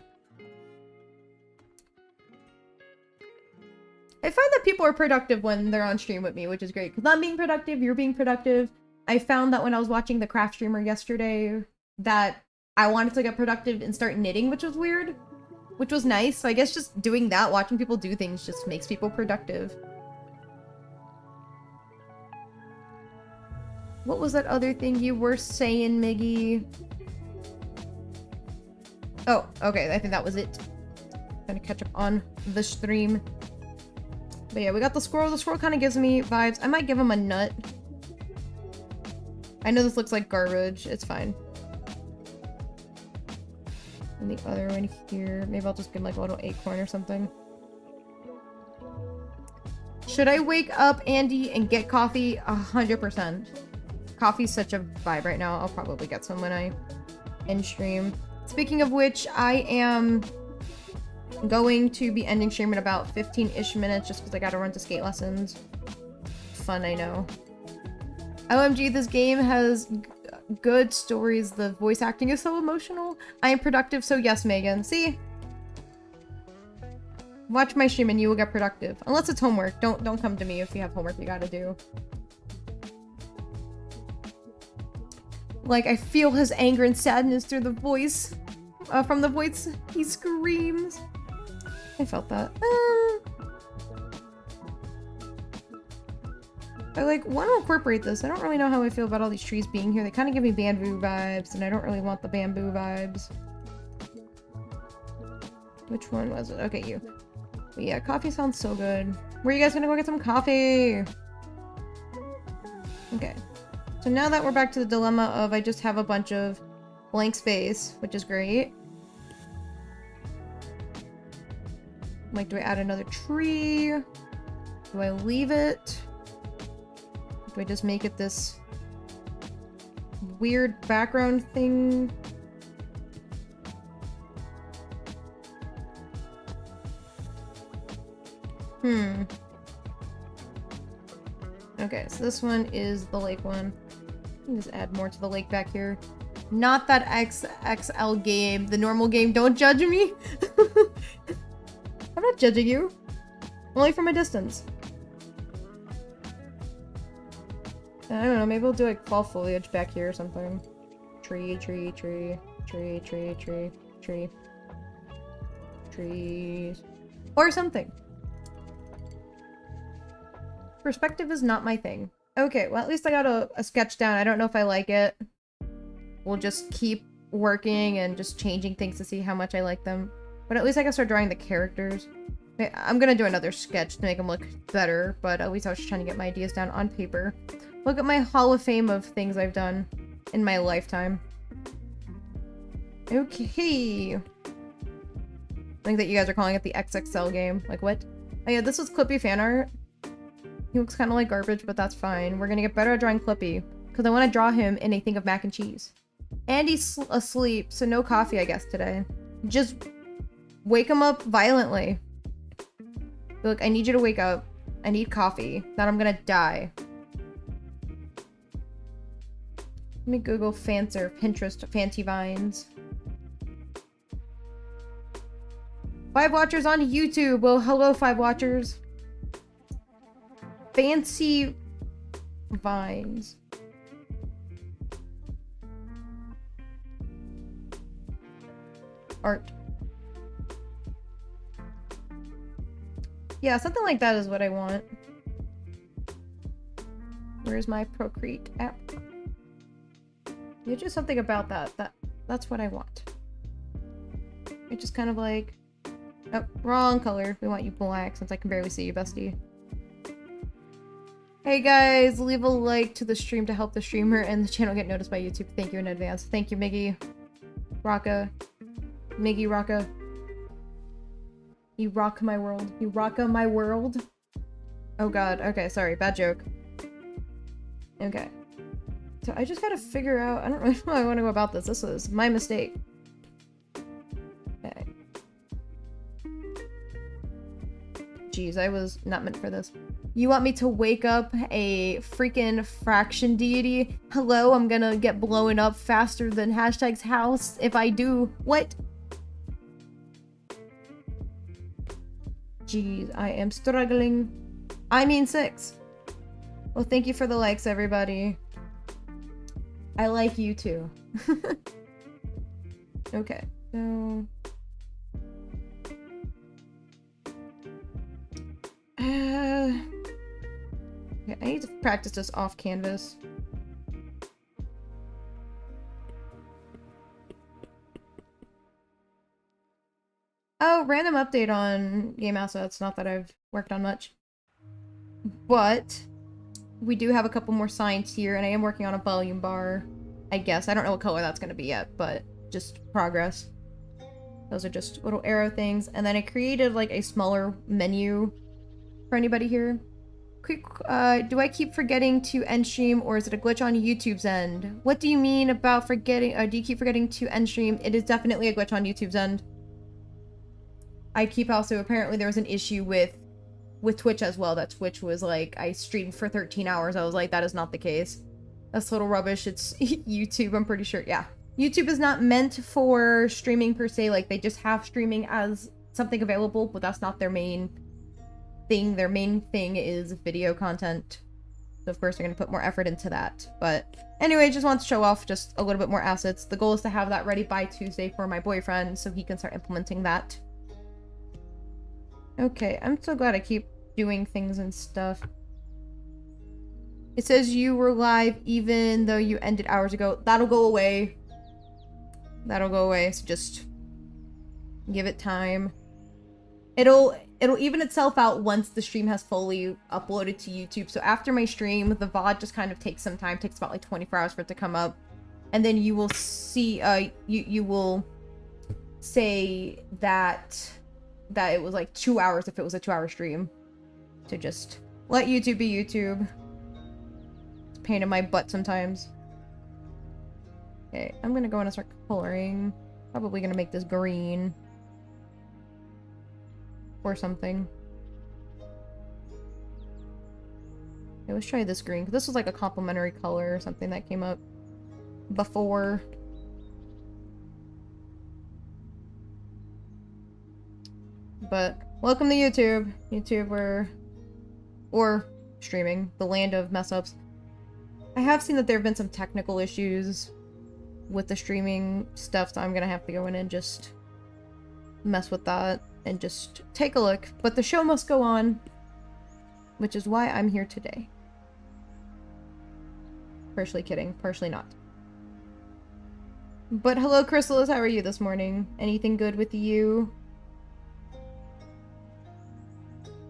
I find that people are productive when they're on stream with me, which is great. Because I'm being productive, you're being productive. I found that when I was watching the craft streamer yesterday, that I wanted to get productive and start knitting, which was weird. Which was nice. So I guess just doing that, watching people do things, just makes people productive. What was that other thing you were saying, Miggy? Oh, okay, I think that was it. Trying to catch up on the stream. But yeah, we got the squirrel. The squirrel kind of gives me vibes. I might give him a nut. I know this looks like garbage. It's fine. And the other one here. Maybe I'll just give him like a little acorn or something. Should I wake up Andy and get coffee? 100%. Coffee's such a vibe right now. I'll probably get some when I end stream. Speaking of which, I am going to be ending stream in about 15-ish minutes just because I gotta run to skate lessons. Fun, I know. OMG, this game has good stories. The voice acting is so emotional. I am productive, so yes, Megan. See? Watch my stream and you will get productive. Unless it's homework. Don't come to me if you have homework you gotta do. Like, I feel his anger and sadness through the voice. From the voice he screams. I felt that. I like want to incorporate this. I don't really know how I feel about all these trees being here. They kind of give me bamboo vibes, and I don't really want the bamboo vibes. Which one was it? Okay, you. But yeah, coffee sounds so good. Where are you guys gonna go get some coffee? Okay. So now that we're back to the dilemma of I just have a bunch of blank space, which is great. Like, do I add another tree? Do I leave it? Do I just make it this weird background thing? Okay, so this one is the lake one. Just add more to the lake back here. Not that XXL game, the normal game. Don't judge me. I'm not judging you. Only from a distance. I don't know, maybe we'll do like fall foliage back here or something. Tree, tree, tree, tree, tree, tree, tree. Trees. Or something. Perspective is not my thing. Okay, well at least I got a sketch down. I don't know if I like it. We'll just keep working and just changing things to see how much I like them. But at least I can start drawing the characters. I'm gonna do another sketch to make them look better, but at least I was just trying to get my ideas down on paper. Look at my Hall of Fame of things I've done in my lifetime. Okay. I think that you guys are calling it the XXL game. Like, what? Oh yeah, this was Clippy fan art. He looks kind of like garbage, but that's fine. We're gonna get better at drawing Clippy, because I want to draw him in a thing of mac and cheese. Andy's asleep, so no coffee, I guess, today. Just wake him up violently. Look, I need you to wake up. I need coffee. Then I'm gonna die. Let me Google fancy or Pinterest fancy vines. 5 watchers on YouTube. Well, hello, 5 watchers. Fancy vines. Art. Yeah, something like that is what I want. Where's my Procreate app? Yeah, just something about that's what I want. It's just kind of like, oh, wrong color. We want you black since I can barely see you, bestie. Hey guys, leave a like to the stream to help the streamer and the channel get noticed by YouTube. Thank you in advance. Thank you, Miggy. Rocka. Miggy Rocka. You rock my world. You rocka my world. Oh god. Okay, sorry. Bad joke. Okay. So I just gotta figure out... I don't really know how I want to go about this. This was my mistake. Okay. Jeez, I was not meant for this. You want me to wake up a freaking fraction deity? Hello, I'm gonna get blown up faster than hashtag's house if I do. What? Jeez, I am struggling. I mean 6. Well, thank you for the likes, everybody. I like you too. Okay, so... Yeah, I need to practice this off canvas. Oh, random update on game assets. Not that I've worked on much. But we do have a couple more signs here, and I am working on a volume bar, I guess. I don't know what color that's going to be yet, but just progress. Those are just little arrow things. And then I created like a smaller menu for anybody here. Quick, do I keep forgetting to end stream, or is it a glitch on YouTube's end? What do you mean about forgetting? Do you keep forgetting to end stream? It is definitely a glitch on YouTube's end. I keep also, apparently there was an issue with Twitch as well, that Twitch was like, I streamed for 13 hours. I was like, that is not the case. That's total rubbish. It's YouTube, I'm pretty sure. Yeah. YouTube is not meant for streaming per se. Like, they just have streaming as something available, but that's not their main thing. Their main thing is video content. So of course they're going to put more effort into that. But anyway, just want to show off just a little bit more assets. The goal is to have that ready by Tuesday for my boyfriend so he can start implementing that. Okay, I'm so glad I keep doing things and stuff. It says you were live even though you ended hours ago. That'll go away. That'll go away, so just give it time. It'll even itself out once the stream has fully uploaded to YouTube. So after my stream, the VOD just kind of takes some time. It takes about like 24 hours for it to come up. And then you will see, you will say that it was like 2 hours if it was a 2-hour stream. To just let YouTube be YouTube. It's a pain in my butt sometimes. Okay, I'm gonna go in and start coloring. Probably gonna make this green. Or something. Okay, let's try this green, because this was like a complementary color or something that came up before. But welcome to YouTube. YouTube, or streaming, the land of mess ups. I have seen that there have been some technical issues with the streaming stuff, so I'm gonna have to go in and just mess with that and just take a look. But the show must go on, which is why I'm here today. Partially kidding, partially not. But hello, Chrysalis, how are you this morning? Anything good with you?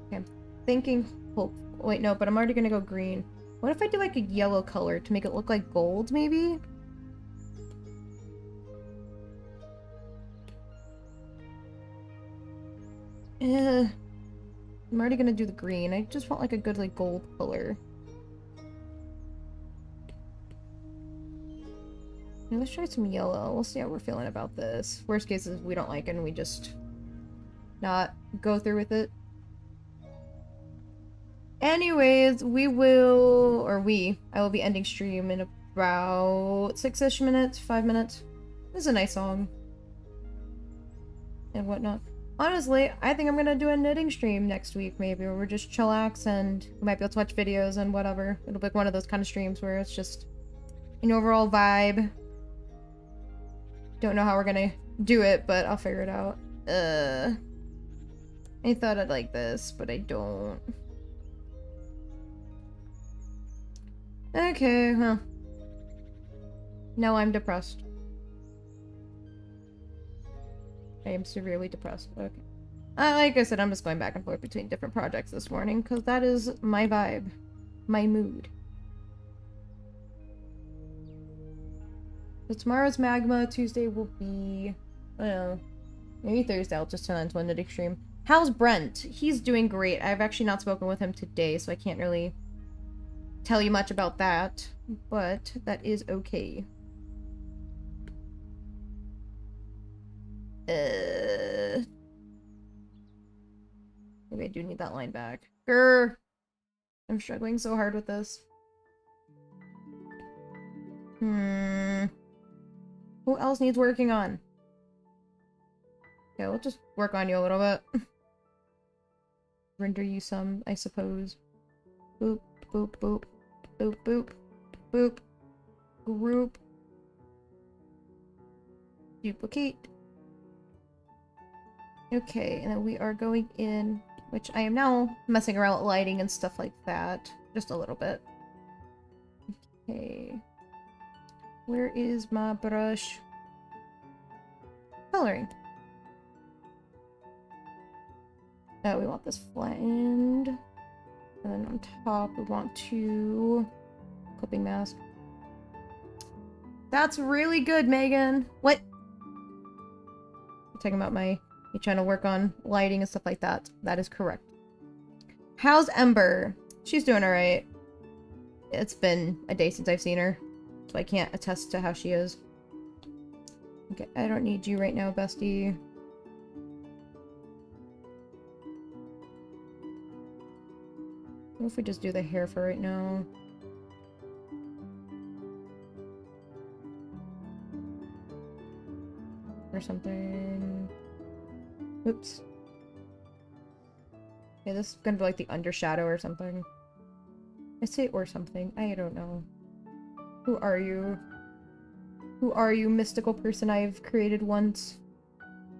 Okay, I'm thinking... Oh, wait, no, but I'm already gonna go green. What if I do like a yellow color to make it look like gold, maybe? I'm already gonna do the green. I just want like a good like gold color. Now let's try some yellow. We'll see how we're feeling about this. Worst case is we don't like it and we just not go through with it. Anyways, I will be ending stream in about 6-ish minutes, 5 minutes. This is a nice song. And whatnot. Honestly, I think I'm gonna do a knitting stream next week, maybe, where we're just chillax and we might be able to watch videos and whatever. It'll be like one of those kind of streams where it's just an overall vibe. Don't know how we're gonna do it, but I'll figure it out. I thought I'd like this, but I don't. Okay, well. Now I'm depressed. I am severely depressed. Okay. Like I said, I'm just going back and forth between different projects this morning, because that is my vibe. My mood. So tomorrow's Magma, Tuesday will be... I don't know. Maybe Thursday I'll just turn into a knitting stream. How's Brent? He's doing great. I've actually not spoken with him today, so I can't really tell you much about that. But that is okay. Maybe I do need that line back. Grr! I'm struggling so hard with this. Who else needs working on? Yeah, we'll just work on you a little bit. Render you some, I suppose. Boop, boop, boop. Boop, boop. Boop. Group. Duplicate. Okay, and then we are going in, which I am now messing around with lighting and stuff like that. Just a little bit. Okay. Where is my brush? Coloring. Oh, we want this flattened. And then on top, we want to... clipping mask. That's really good, Megan! What? You're talking about my... you trying to work on lighting and stuff like that. That is correct. How's Ember? She's doing alright. It's been a day since I've seen her, so I can't attest to how she is. Okay, I don't need you right now, bestie. What if we just do the hair for right now? Or something. Oops. Yeah, this is gonna be like the undershadow or something. I say or something. I don't know. Who are you? Who are you, mystical person I've created once?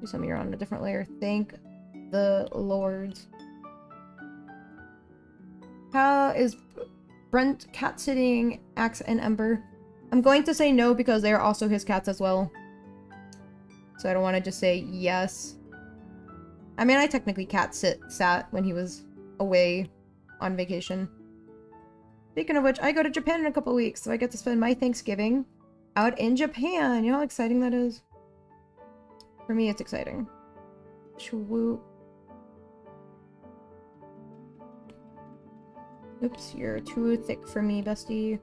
Do some of you're on a different layer. Thank the lords. How is Brent cat sitting Axe and Ember? I'm going to say no because they are also his cats as well. So I don't want to just say yes. I mean, I technically sat when he was away on vacation. Speaking of which, I go to Japan in a couple weeks, so I get to spend my Thanksgiving out in Japan. You know how exciting that is? For me, it's exciting. Swoop. Oops, you're too thick for me, bestie.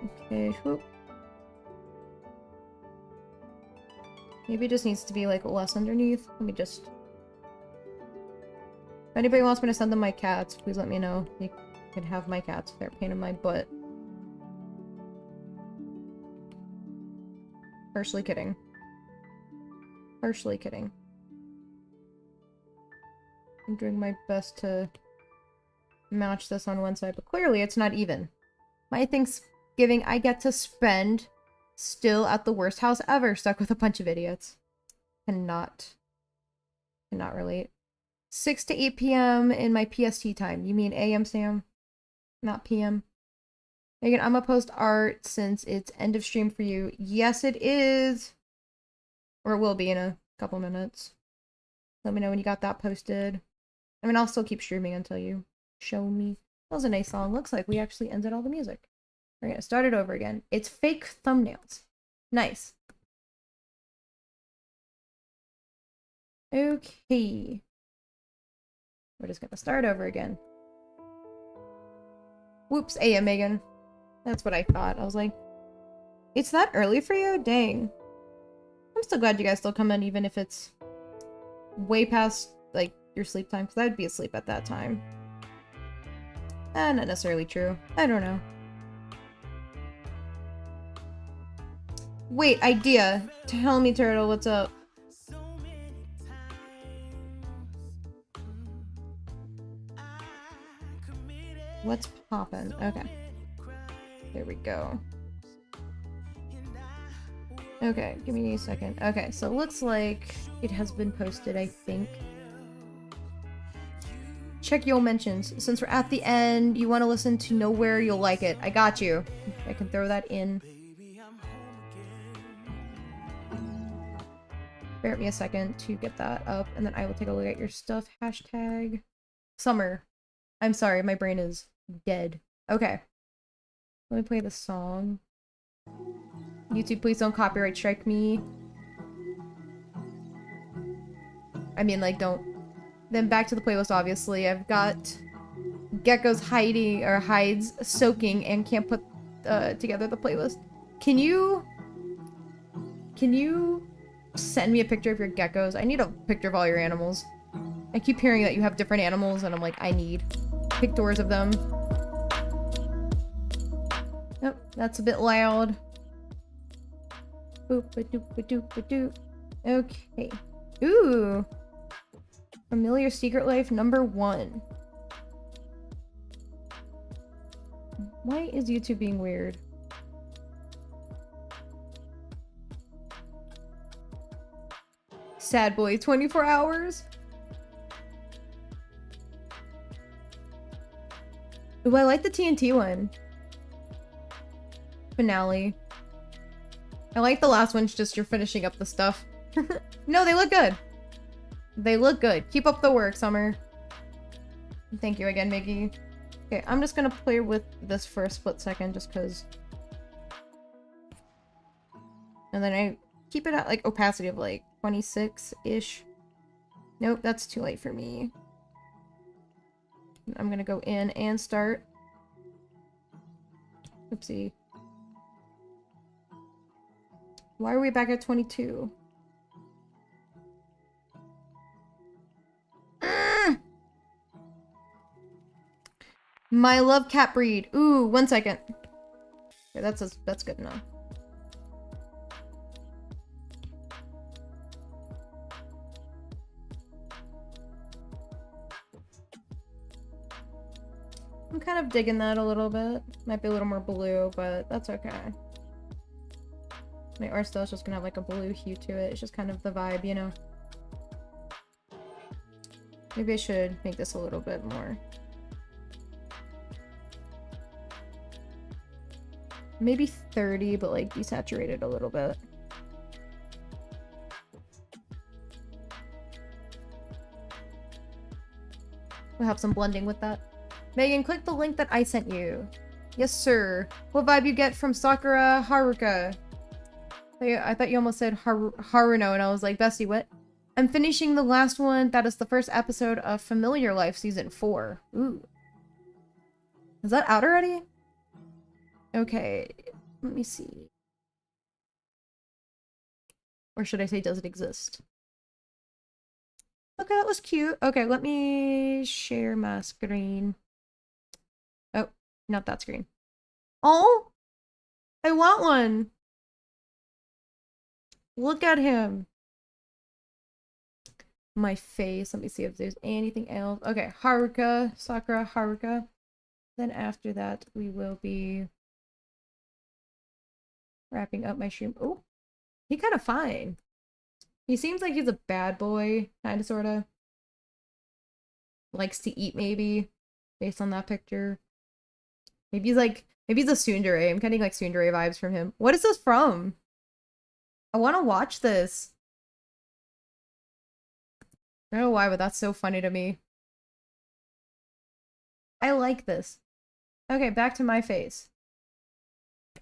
Okay, whoop. Maybe it just needs to be, like, less underneath. Let me just... If anybody wants me to send them my cats, please let me know. You can have my cats. They're a pain in my butt. Partially kidding. Partially kidding. I'm doing my best to match this on one side, but clearly it's not even. My Thanksgiving I get to spend still at the worst house ever, stuck with a bunch of idiots. Cannot relate. 6 to 8 p.m. in my PST time. You mean AM, Sam? Not PM. Megan, I'm gonna post art since it's end of stream for you. Yes, it is. Or it will be in a couple minutes. Let me know when you got that posted. I mean, I'll still keep streaming until you show me. That was a nice song. Looks like we actually ended all the music. We're gonna start it over again. It's fake thumbnails. Nice. Okay. We're just gonna start over again. Whoops, AM Megan. That's what I thought. I was like, it's that early for you? Dang. I'm still glad you guys still come in, even if it's way past, like, your sleep time, because I'd be asleep at that time. Not necessarily true. I don't know. Wait, idea. Tell me, Turtle, what's up? What's poppin'? Okay. There we go. Okay, give me a second. Okay, so it looks like it has been posted, I think. Check your mentions. Since we're at the end, you want to listen to Nowhere, you'll like it. I got you. I can throw that in. Bear with me a second to get that up, and then I will take a look at your stuff. Hashtag summer. I'm sorry, my brain is dead. Okay. Let me play the song. YouTube, please don't copyright strike me. I mean, like, don't. Then back to the playlist, obviously. I've got Gecko's hiding, or hides soaking, and can't put together the playlist. Can you send me a picture of your geckos? I need a picture of all your animals. I keep hearing that you have different animals, and I'm like, I need pictures of them. Nope, that's a bit loud. Boop-a-doop-a-doop-a-doop. Okay. Ooh. Familiar Secret Life #1. Why is YouTube being weird? Sad boy, 24 hours? Ooh, I like the TNT one. Finale. I like the last one's just you're finishing up the stuff. No, they look good. They look good. Keep up the work, Summer. Thank you again, Miggy. Okay, I'm just gonna play with this for a split second just because. And then I keep it at like opacity of like 26-ish. Nope, that's too late for me. I'm gonna go in and start. Oopsie. Why are we back at 22? My love cat breed. Ooh, 1 second. Okay, that's good enough. I'm kind of digging that a little bit. Might be a little more blue, but that's okay. My art style is just gonna have like a blue hue to it. It's just kind of the vibe, you know? Maybe I should make this a little bit more. Maybe 30, but like desaturate it a little bit. We'll have some blending with that. Megan, click the link that I sent you. Yes, sir. What vibe you get from Sakura Haruka? I thought you almost said Haruno, and I was like, Bestie, what? I'm finishing the last one. That is the first episode of Familiar Life Season 4. Ooh. Is that out already? Okay. Let me see. Or should I say, does it exist? Okay, that was cute. Okay, let me share my screen. Oh, not that screen. Oh! I want one! Look at him! My face. Let me see if there's anything else. Okay, Haruka. Sakura Haruka. Then after that, we will be wrapping up my stream. Oh, he kind of fine. He seems like he's a bad boy, kind of, sort of. Likes to eat, maybe, based on that picture. Maybe he's like, maybe he's a tsundere. I'm getting like tsundere vibes from him. What is this from? I want to watch this. I don't know why, but that's so funny to me. I like this. Okay, back to my face.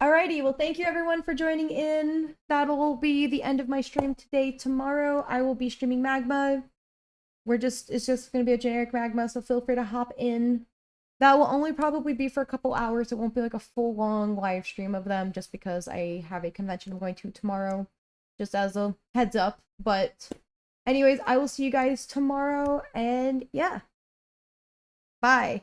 Alrighty, well, thank you everyone for joining in. That'll be the end of my stream today. Tomorrow, I will be streaming Magma. It's just gonna be a generic Magma, so feel free to hop in. That will only probably be for a couple hours. It won't be like a full long live stream of them, just because I have a convention I'm going to tomorrow, just as a heads up. But Anyways, I will see you guys tomorrow, and yeah. Bye.